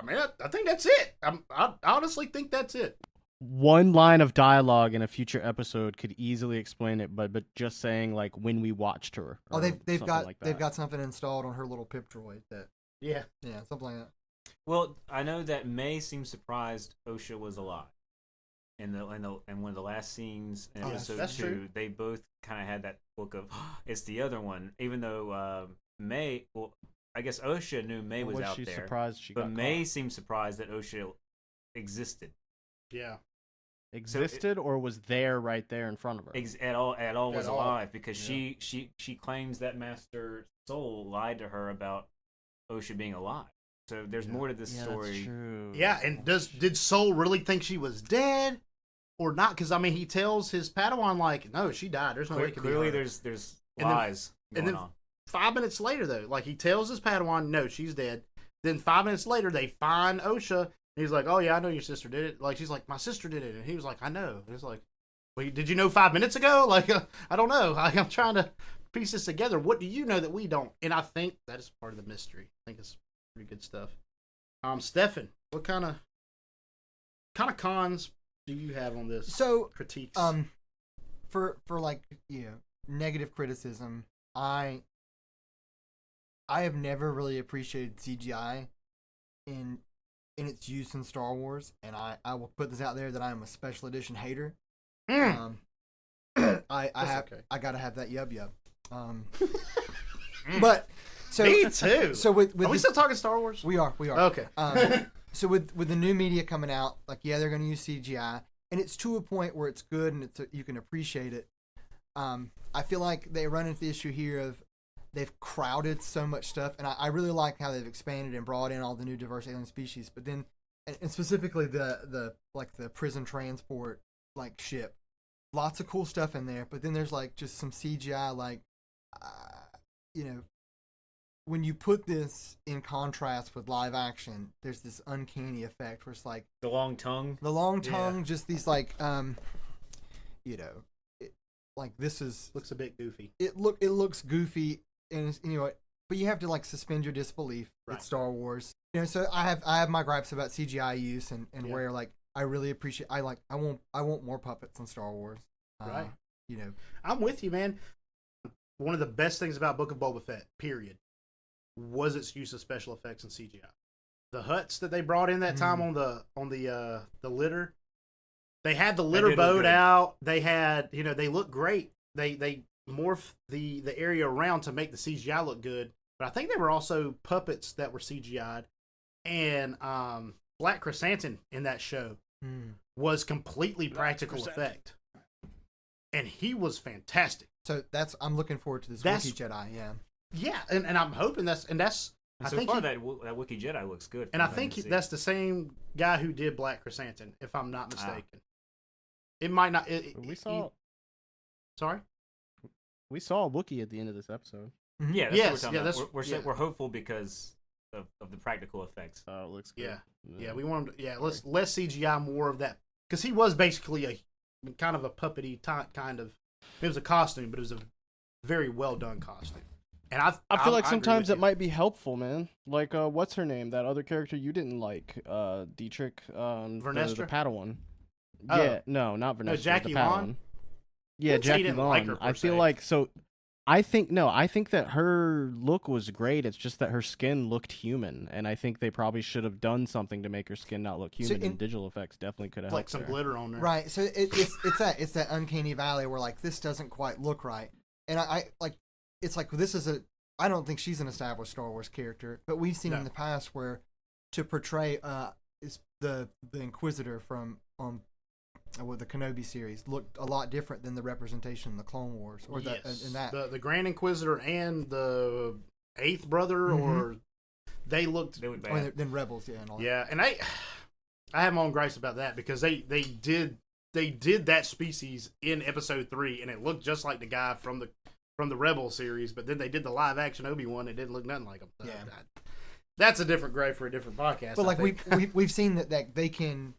that's it. I honestly think that's it. One line of dialogue in a future episode could easily explain it, but just saying like when we watched her. Oh, they've got like they've got something installed on her little pip droid that. Yeah, something like that. Well, I know that May seemed surprised Osha was alive. In one of the last scenes in episode 2, true. They both kind of had that look of it's the other one, even though May. Well, I guess Osha knew May was out she there, surprised she but got May caught? seemed surprised that Osha existed. yeah. Existed or was there right there in front of her. At all was At all. alive because she claims that Master Soul lied to her about Osha being alive. So there's more to this story. That's true. Yeah, and did Soul really think she was dead or not? Because I mean, he tells his Padawan like, no, she died. There's no way it could be Clearly, her. there's And then- lies and going then on. 5 minutes later, though, like he tells his Padawan, no, she's dead. Then 5 minutes later, they find Osha. He's like, oh yeah, I know your sister did it. Like she's like, my sister did it, and he was like, I know. It's like, wait, did you know 5 minutes ago? Like, I don't know. I'm trying to piece this together. What do you know that we don't? And I think that is part of the mystery. I think it's pretty good stuff. Stefan, what kind of cons do you have on this? So critiques. For like negative criticism, I have never really appreciated CGI in its use in Star Wars, and I will put this out there that I am a special edition hater. I okay. gotta have that yub. But so Me too. So with Are we this- still talking Star Wars? we are. Okay. So with the new media coming out, like they're going to use CGI, and it's to a point where it's good and you can appreciate it. I feel like they run into the issue here of they've crowded so much stuff, and I really like how they've expanded and brought in all the new diverse alien species. But then, and specifically the prison transport ship, lots of cool stuff in there. But then there's just some CGI, when you put this in contrast with live action, there's this uncanny effect where it's the long tongue. the long tongue, just these this is Looks a bit goofy. it looks goofy, and but you have to suspend your disbelief Right. with Star Wars. So I have my gripes about CGI use and where I really appreciate I want more puppets in Star Wars. Right. I'm with you, man. One of the best things about Book of Boba Fett, period, was its use of special effects and CGI. The huts that they brought in that time on the litter, they had the litter boat out. They had, they look great. They morphed the area around to make the CGI look good. But I think they were also puppets that were CGI'd. And Black Chrysanthemum in that show was completely practical effect. And he was fantastic. So I'm looking forward to this Wookiee Jedi. Yeah. Yeah, and I'm hoping that's. And I so think far, that Wookiee Jedi looks good. And I think that's the same guy who did Black Chrysanthemum, if I'm not mistaken. It might not. Sorry? We saw a Wookiee at the end of this episode. Yeah, that's what we're talking about. We're hopeful because of the practical effects. Oh, it looks good. Yeah, we want him to, let's CGI more of that. Because he was basically a kind of a puppety kind of. It was a costume, but it was a very well done costume. And I feel like sometimes it might be helpful, man. Like, what's her name? That other character you didn't like, Dietrich, Vernestra? the Padawan. Oh. Yeah, no, not Vernestra. No, Jackie the Padawan. Lon? Yeah, Jackie didn't Lon. like her, I per feel se. like so. I think that her look was great. It's just that her skin looked human, and I think they probably should have done something to make her skin not look human. And digital effects definitely could have like helped some her. glitter on there. Right. So it's that uncanny valley where this doesn't quite look right, and I don't think she's an established Star Wars character, but we've seen in the past where to portray is the Inquisitor from the Kenobi series looked a lot different than the representation in the Clone Wars or in that the Grand Inquisitor and the Eighth Brother or they looked bad. Then Rebels, and all that. Yeah, and I have my own gripes about that because they did that species in Episode 3 and it looked just like the guy from the Rebel series, but then they did the live action Obi-Wan. It didn't look nothing like him. So that's a different gripe for a different podcast. But we've seen that they can.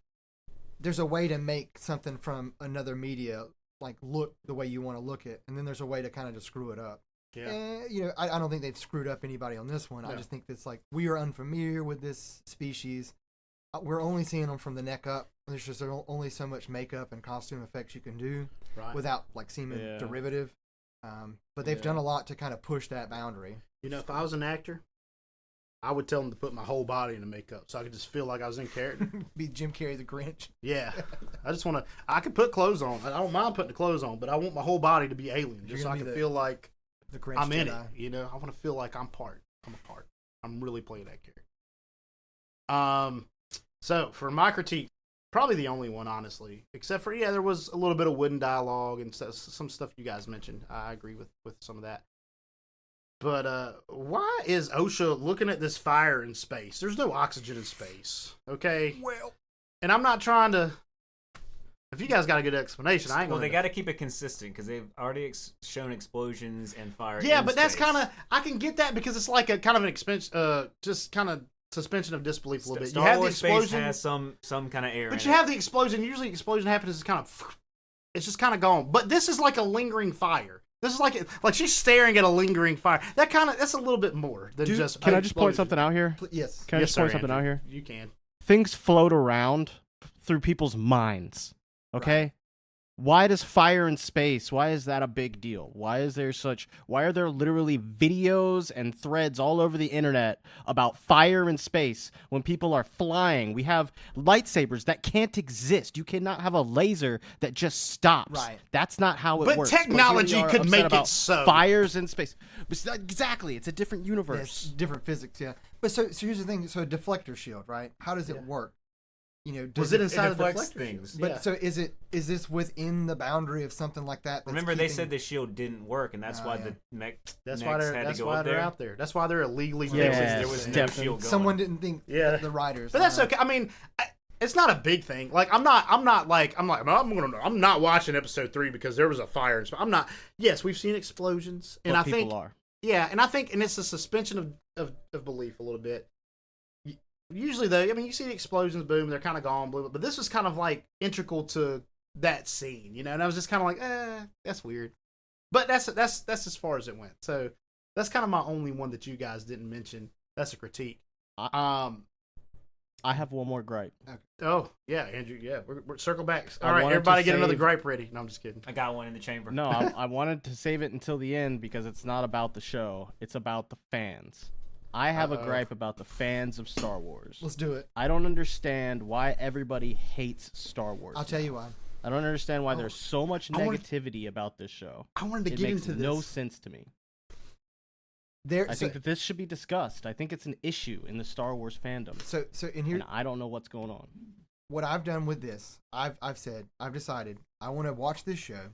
There's a way to make something from another media look the way you want to look it, and then there's a way to kind of just screw it up. Yeah. I don't think they've screwed up anybody on this one. No. I just think that's we are unfamiliar with this species. We're only seeing them from the neck up. There's just only so much makeup and costume effects you can do without seeming derivative. But they've done a lot to kind of push that boundary. If I was an actor, I would tell them to put my whole body in the makeup so I could just feel like I was in character. Be Jim Carrey the Grinch. Yeah. I just want to. I could put clothes on. I don't mind putting the clothes on, but I want my whole body to be alien just so I can feel like the Grinch I'm in Jedi. it. I want to feel like I'm a part. I'm really playing that character. So for my critique, probably the only one, honestly, except for there was a little bit of wooden dialogue and some stuff you guys mentioned. I agree with some of that. But why is OSHA looking at this fire in space? There's no oxygen in space, okay? Well, and I'm not trying to. If you guys got a good explanation, I ain't. Well, they got to keep it consistent because they've already shown explosions and fire. Yeah, in but space. that's kind of. I can get that because it's like a kind of an expense. Just kind of suspension of disbelief a little bit. Star you have Wars the explosion, space has some kind of air. but in you it. have the explosion. Usually, the explosion happens. It's kind of. It's just kind of gone. But this is like a lingering fire. This is like she's staring at a lingering fire. That's a little bit more than just. Can I just point something out here? Yes. Can I just point something out here? You can. Things float around through people's minds. Okay. Why does fire in space? Why is that a big deal? Why are there literally videos and threads all over the internet about fire in space when people are flying? We have lightsabers that can't exist. You cannot have a laser that just stops. Right. That's not how it But works. technology here we are could upset make it about so. Fires in space. Exactly. It's a different Yes, universe. different physics, yeah. But so here's the thing. So a deflector shield, right? How does it work? You know, Was it inside of the deflects deflector things. shield? But Yeah. so is this within the boundary of something like that? That's Remember, they keeping- said the shield didn't work, and that's Oh, why yeah. the mech That's mechs why they're had to go up they're there. out there. That's why they're illegally Yeah, fixing. There was no definitely. shield going. Someone didn't think. Yeah. The writers. But that's okay. I mean, it's not a big thing. Like I'm not I'm not watching episode 3 because there was a fire. I'm not. Yes, we've seen explosions, and But I people think are. yeah, and I think and it's a suspension of belief a little bit. Usually though, I mean, you see the explosions, boom, they're kind of gone, blue. But this was kind of like integral to that scene, you know. And I was just kind of like, that's weird. But that's as far as it went. So that's kind of my only one that you guys didn't mention. That's a critique. I have one more gripe. Oh yeah, Andrew. Yeah, we're circle back. I All right, wanted to everybody, get another save- gripe ready. No, I'm just kidding. I got one in the chamber. No, I wanted to save it until the end because it's not about the show. It's about the fans. I have a gripe about the fans of Star Wars. Let's do it. I don't understand why everybody hates Star Wars. I'll tell you why. I don't understand why there's so much I wanted- negativity about this show. I wanted to It get makes into no this. sense to me. There. I think that this should be discussed. I think it's an issue in the Star Wars fandom. So in here, And I don't know what's going on. what I've done with this, I've decided I want to watch this show,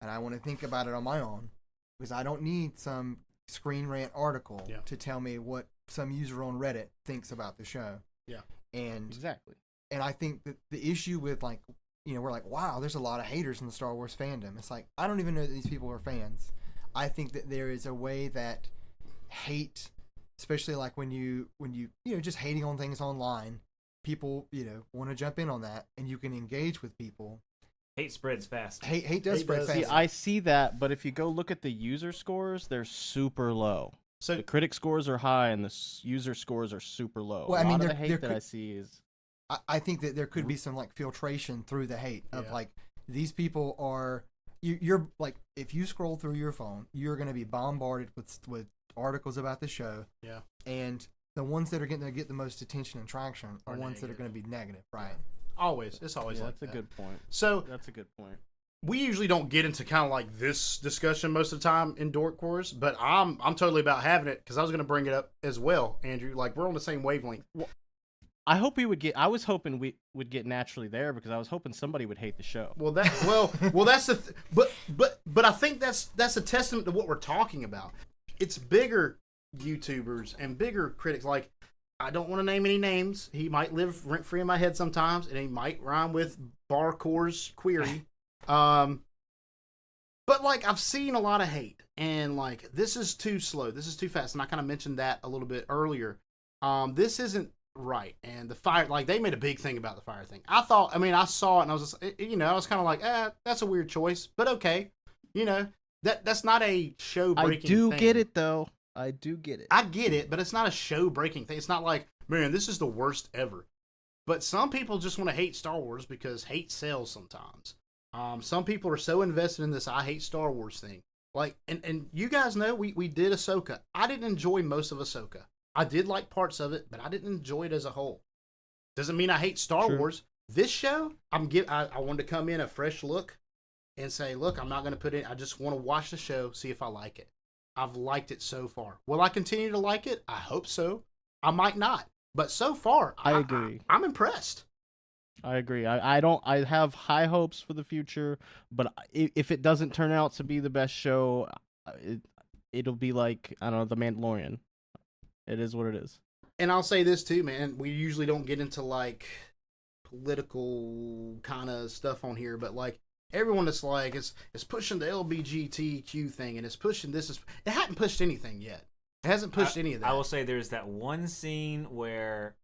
and I want to think about it on my own, because I don't need some Screen Rant article to tell me what some user on Reddit thinks about the show. Yeah. And Exactly. and I think that the issue with, like, you know, we're like, wow, there's a lot of haters in the Star Wars fandom. It's like, I don't even know that these people are fans. I think that there is a way that hate, especially like when you know, just hating on things online, people, you know, want to jump in on that, and you can engage with people. Hate spreads fast. Hate does spread does. fast. See, I see that, but if you go look at the user scores, they're super low. So The critic scores are high, and the user scores are super low. Well, I a mean, lot of there- the hate there that could- I see is I think that there could be some like filtration through the hate of Yeah. like, these people are you're like, if you scroll through your phone, you're going to be bombarded with articles about the show. Yeah. And the ones that are going to get the most attention and traction are Are ones that are negative. going to be negative, right? always, it's always yeah, like that's a that. good point. So That's a good point. we usually don't get into kind of like this discussion most of the time in Dork Wars, but I'm totally about having it because I was going to bring it up as well, Andrew. Like we're on the same wavelength. I hope we would get. I was hoping we would get naturally there because I was hoping somebody would hate the show. Well, that's the. But I think that's a testament to what we're talking about. It's bigger YouTubers and bigger critics. Like I don't want to name any names. He might live rent free in my head sometimes, and he might rhyme with Barcore's query. But like I've seen a lot of hate, and like this is too slow. This is too fast, and I kind of mentioned that a little bit earlier. This isn't right, and the fire, like they made a big thing about the fire thing. I saw it, and I was just, you know, I was kind of like, that's a weird choice, but okay, you know, that's not a show breaking. I do thing. get it though. I do get it. I get it, but it's not a show breaking thing. It's not like, man, this is the worst ever. But some people just want to hate Star Wars because hate sells sometimes. Some people are so invested in this I hate Star Wars thing. Like, and you guys know we did Ahsoka. I didn't enjoy most of Ahsoka. I did like parts of it, but I didn't enjoy it as a whole. Doesn't mean I hate Star Sure. Wars. This show, I wanted to come in a fresh look and say, look, I'm not going to put it. I just want to watch the show, see if I like it. I've liked it so far. Will I continue to like it? I hope so. I might not, but so far, I agree. I'm impressed. I agree. I have high hopes for the future, but if it doesn't turn out to be the best show, it'll be like, I don't know, The Mandalorian. It is what it is. And I'll say this too, man. We usually don't get into like political kind of stuff on here, but like everyone that's like it's pushing the LBGTQ thing and it's pushing this. It hasn't pushed anything yet. It hasn't pushed any of that. I will say there's that one scene where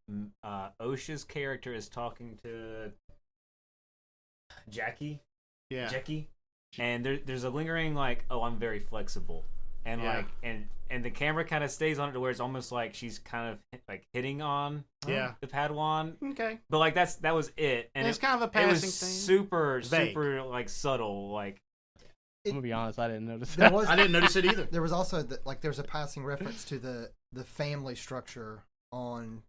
Osha's character is talking to Jackie, yeah. and there's a lingering like, oh, I'm very flexible. and Yeah. like and the camera kind of stays on it to where it's almost like she's kind of like hitting on Yeah. the Padawan. Okay. But like that was it, and It's kind of a it passing was thing. super Vague. super like subtle. Like I'm gonna be honest, I didn't notice There that. was I didn't notice it either. there was also there's a passing reference to the family structure on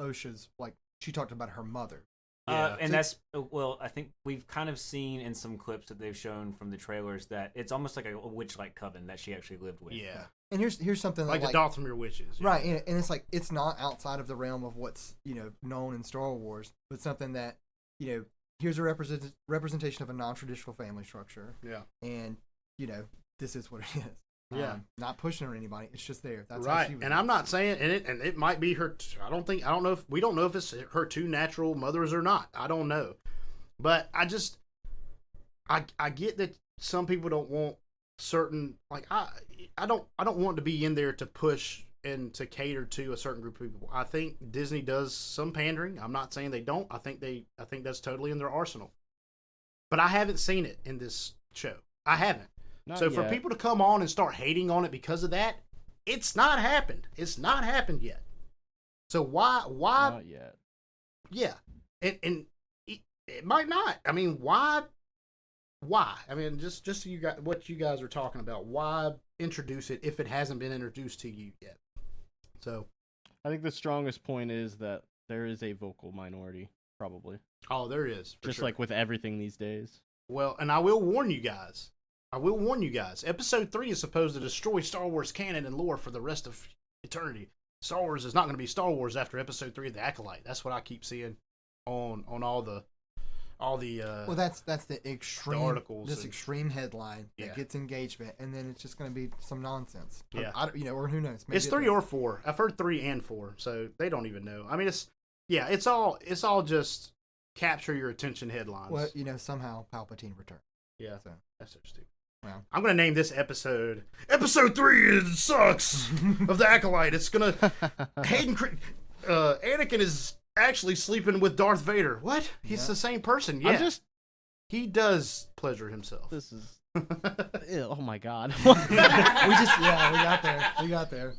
OSHA's, like she talked about her mother. Yeah. and that's well, I think we've kind of seen in some clips that they've shown from the trailers that it's almost like a witch-like coven that she actually lived with. Yeah. And here's something Like that, the Dothromir witches. Yeah. right, and it's like it's not outside of the realm of what's known in Star Wars, but something that here's a representation of a non-traditional family structure, Yeah. and this is what it is. Yeah. Not pushing her or anybody. It's just there. That's how Right, she was and I'm not saying, and it might be her. I don't know if we don't know if it's her two natural mothers or not. I don't know, but I get that some people don't want certain, like I don't want to be in there to push and to cater to a certain group of people. I think Disney does some pandering. I'm not saying they don't. I think that's totally in their arsenal, but I haven't seen it in this show. I haven't. Not So for yet. people to come on and start hating on it because of that, it's not happened. It's not happened yet. So why? Not yet. Yeah, and it might not. I mean, why? I mean, just so you got what you guys are talking about. Why introduce it if it hasn't been introduced to you yet? So, I think the strongest point is that there is a vocal minority, probably. oh, there is. for Just sure. like with everything these days. Well, and I will warn you guys. Episode 3 is supposed to destroy Star Wars canon and lore for the rest of eternity. Star Wars is not going to be Star Wars after Episode 3 of the Acolyte. That's what I keep seeing on all the Well, that's the extreme articles this and- extreme headline that Yeah. gets engagement, and then it's just going to be some nonsense. Yeah. Or who knows? Maybe it's it 3 does. or 4. I've heard 3 and 4, so they don't even know. I mean, it's all just capture your attention headlines. Well, somehow Palpatine returned. Yeah, So that's so stupid. Well. I'm gonna name this episode Episode 3. It sucks of the Acolyte. It's gonna Anakin is actually sleeping with Darth Vader. What? He's the same person. Yeah, he does pleasure himself. This is. Ew, oh my god. we got there.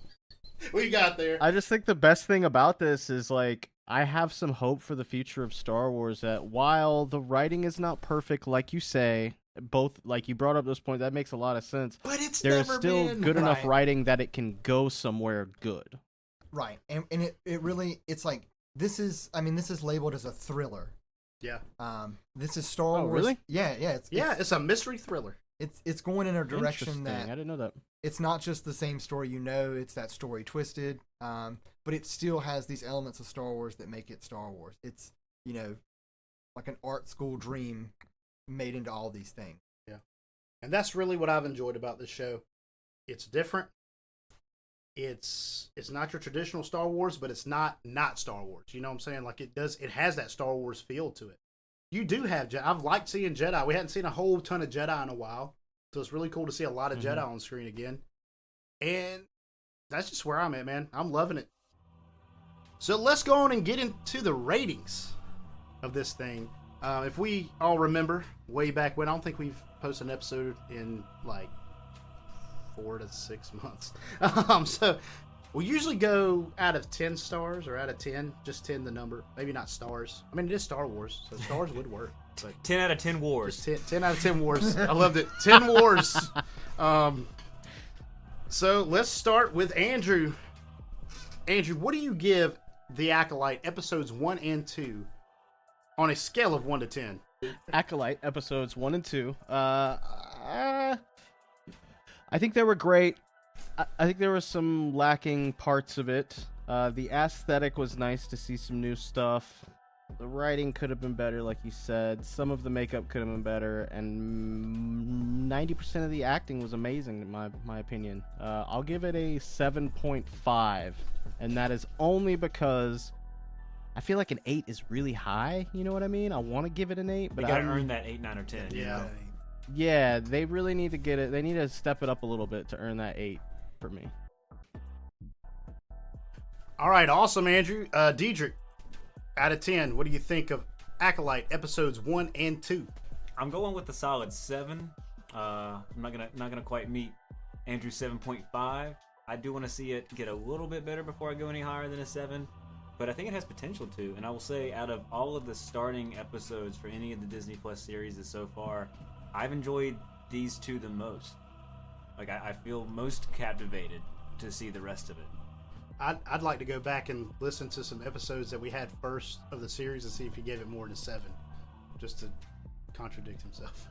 We got there. I just think the best thing about this is like I have some hope for the future of Star Wars that while the writing is not perfect, like you say, both like you brought up those points, that makes a lot of sense. But it's There is never still been good enough right. writing that it can go somewhere good. Right, and it really it's like this is labeled as a thriller. Yeah. This is Star Wars. Really? Yeah. It's a mystery thriller. It's going in a direction Interesting. that I didn't know that. it's not just the same story. It's that story twisted. But it still has these elements of Star Wars that make it Star Wars. It's like an art school dream made into all these things. Yeah. And that's really what I've enjoyed about this show. It's different. It's not your traditional Star Wars, but it's not Star Wars. You know what I'm saying? Like it has that Star Wars feel to it. You do have Jedi. I've liked seeing Jedi. We hadn't seen a whole ton of Jedi in a while. So it's really cool to see a lot of Jedi on screen again. And that's just where I'm at, man. I'm loving it. So let's go on and get into the ratings of this thing. If we all remember way back when, I don't think we've posted an episode in like 4 to 6 months. So we usually go out of 10 stars or out of 10, just 10 the number. Maybe not stars. I mean, it is Star Wars, so stars would work. But 10 out of 10 wars. just 10 out of 10 wars. I loved it. 10 wars. So let's start with Andrew. Andrew, what do you give The Acolyte episodes 1 and 2 on a scale of 1 to 10? Acolyte episodes 1 and 2. I think they were great. I think there were some lacking parts of it. The aesthetic was nice to see some new stuff. The writing could have been better, like you said. Some of the makeup could have been better, and 90% of the acting was amazing, in my opinion. I'll give it a 7.5, and that is only because I feel like an 8 is really high. You know what I mean? I want to give it an 8, They but gotta earn that 8, 9, or 10. Yeah. yeah, they really need to get it. They need to step it up a little bit to earn that 8 for me. All right, awesome, Andrew. Diedrich, out of 10, what do you think of Acolyte episodes 1 and 2? I'm going with the solid 7. I'm not gonna quite meet Andrew 7.5. I do want to see it get a little bit better before I go any higher than a 7. But I think it has potential to. And I will say, out of all of the starting episodes for any of the Disney Plus series so far, I've enjoyed these two the most. Like, I feel most captivated to see the rest of it. I'd like to go back and listen to some episodes that we had first of the series and see if he gave it more than a 7, just to contradict himself.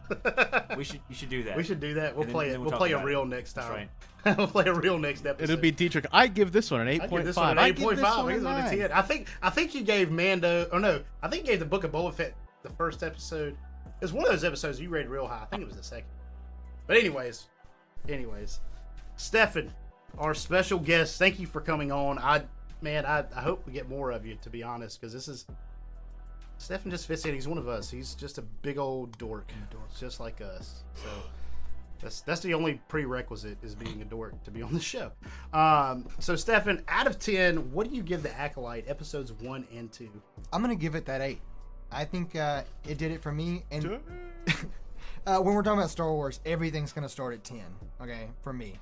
You should do that. We should do that. We'll And play then it. we'll We'll talk play a about real it. next time. That's We'll play a real next episode. It'll be Dietrich. I give this one an 8.5. I give this one an 8.5. He's on a 10. I think you gave Mando. Oh no, I think you gave the Book of Boba Fett the first episode. It was one of those episodes you rated real high. I think it was the second. But anyways, Stefan, our special guest, thank you for coming on. I hope we get more of you, to be honest, because this is Stefan just fits in. He's one of us. He's just a big old dork, just like us. So that's the only prerequisite, is being a dork to be on the show. So Stefan, out of 10, what do you give the Acolyte episodes 1 and 2? I'm gonna give it that 8. I think it did it for me. And when we're talking about Star Wars, everything's gonna start at 10. Okay, for me,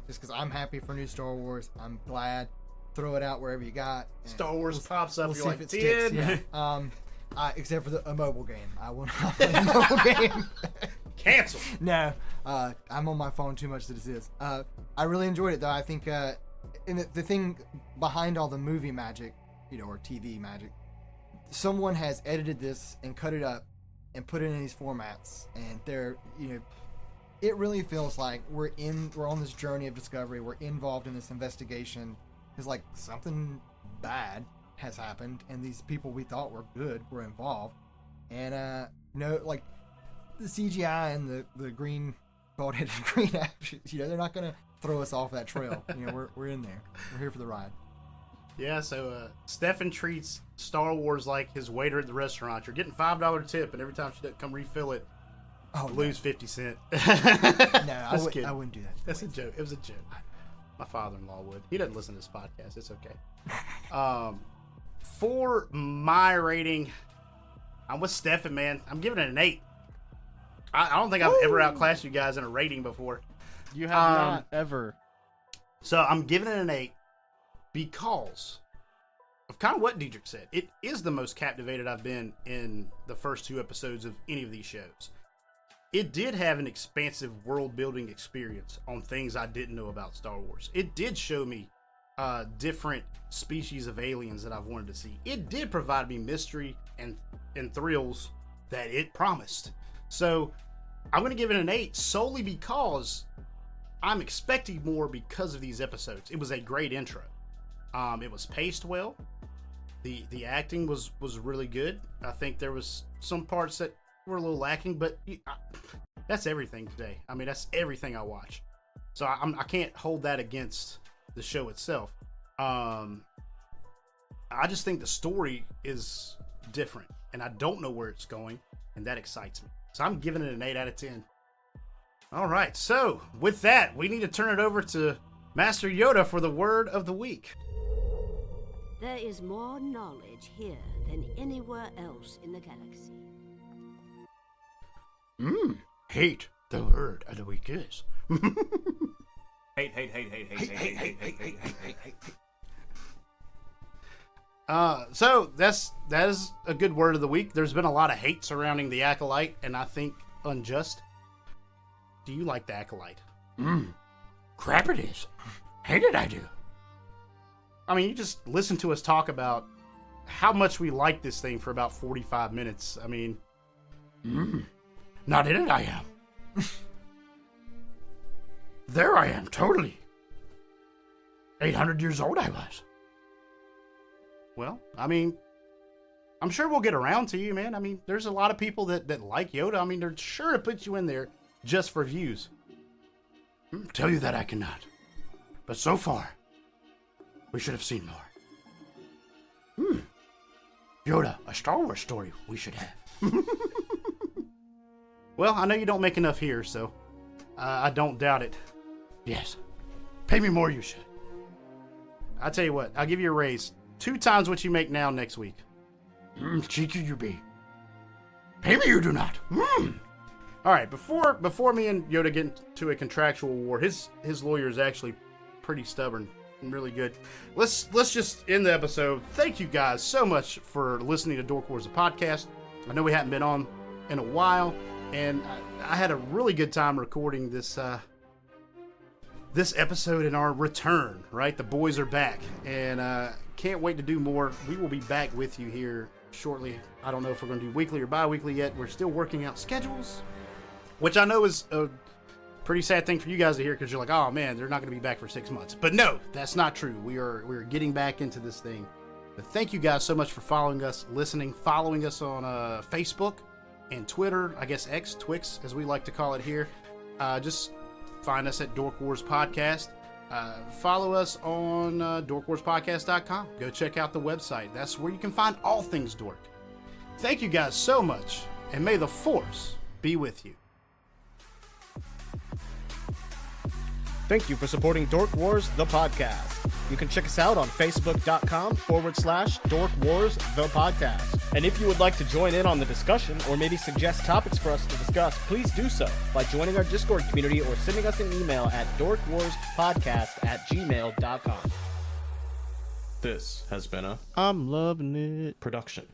just because I'm happy for new Star Wars. I'm glad. Throw it out wherever you got. Star Wars pops up. We'll You're see like, if it 10. sticks. Yeah. Except for a mobile game. I will not play a mobile game. Cancel. No, I'm on my phone too much as it is. I really enjoyed it though. I think and the thing behind all the movie magic, or TV magic, someone has edited this and cut it up and put it in these formats, and they're it really feels like we're on this journey of discovery. We're involved in this investigation. It's like something bad has happened, and these people we thought were good were involved, and like the CGI and the green bald-headed green actors, they're not gonna throw us off that trail. We're in there. We're here for the ride. Yeah, so Stefan treats Star Wars like his waiter at the restaurant. You're getting $5 tip, and every time she doesn't come refill it, lose 50 cents. No, I wouldn't do that. That's a joke. It was a joke. My father-in-law would. He doesn't listen to this podcast. It's okay. For my rating, I'm with Stefan, man. I'm giving it an 8. I don't think I've ever outclassed you guys in a rating before. You have not ever. So I'm giving it an 8 because of kind of what Dietrich said. It is the most captivated I've been in the first 2 episodes of any of these shows. It did have an expansive world-building experience on things I didn't know about Star Wars. It did show me different species of aliens that I've wanted to see. It did provide me mystery and thrills that it promised. So I'm going to give it an 8 solely because I'm expecting more because of these episodes. It was a great intro. It was paced well. The acting was really good. I think there was some parts that were a little lacking, but that's everything today. I mean, that's everything I watch. So I can't hold that against the show itself. I just think the story is different, and I don't know where it's going, and that excites me. So I'm giving it an 8 out of 10. All right, so with that, we need to turn it over to Master Yoda for the word of the week. There is more knowledge here than anywhere else in the galaxy. Hate, the word of the week is. Hate. So that is a good word of the week. There's been a lot of hate surrounding the Acolyte, and I think unjust. Do you like the Acolyte? Crap it is. Hate it, I do. I mean, you just listen to us talk about how much we like this thing for about 45 minutes. I mean... Not in it, I am. There I am, totally. 800 years old I was. Well, I mean, I'm sure we'll get around to you, man. I mean, there's a lot of people that like Yoda. I mean, they're sure to put you in there just for views. Tell you that I cannot. But so far, we should have seen more. Yoda, a Star Wars story we should have. Well, I know you don't make enough here, so I don't doubt it. Yes. Pay me more, you should. I tell you what, I'll give you a raise. 2 times what you make now next week. Cheeky you be. Pay me you do not. All right, before me and Yoda get into a contractual war, his lawyer is actually pretty stubborn and really good. Let's just end the episode. Thank you guys so much for listening to Dork Wars, the podcast. I know we haven't been on in a while, and I had a really good time recording this episode and our return. Right, the boys are back, and can't wait to do more. We will be back with you here shortly. I don't know if we're going to do weekly or bi-weekly yet. We're still working out schedules, which I know is a pretty sad thing for you guys to hear, because you're like, oh man, they're not going to be back for 6 months. But no, that's not true. We're getting back into this thing. But thank you guys so much for following us, listening, following us on Facebook and Twitter, I guess X, Twix, as we like to call it here. Just find us at Dork Wars Podcast. Follow us on dorkwarspodcast.com. Go check out the website. That's where you can find all things dork. Thank you guys so much, and may the Force be with you. Thank you for supporting Dork Wars, the podcast. You can check us out on facebook.com/Dork Wars, the podcast. And if you would like to join in on the discussion, or maybe suggest topics for us to discuss, please do so by joining our Discord community or sending us an email at dorkwarspodcast@gmail.com. This has been a I'm Loving It production.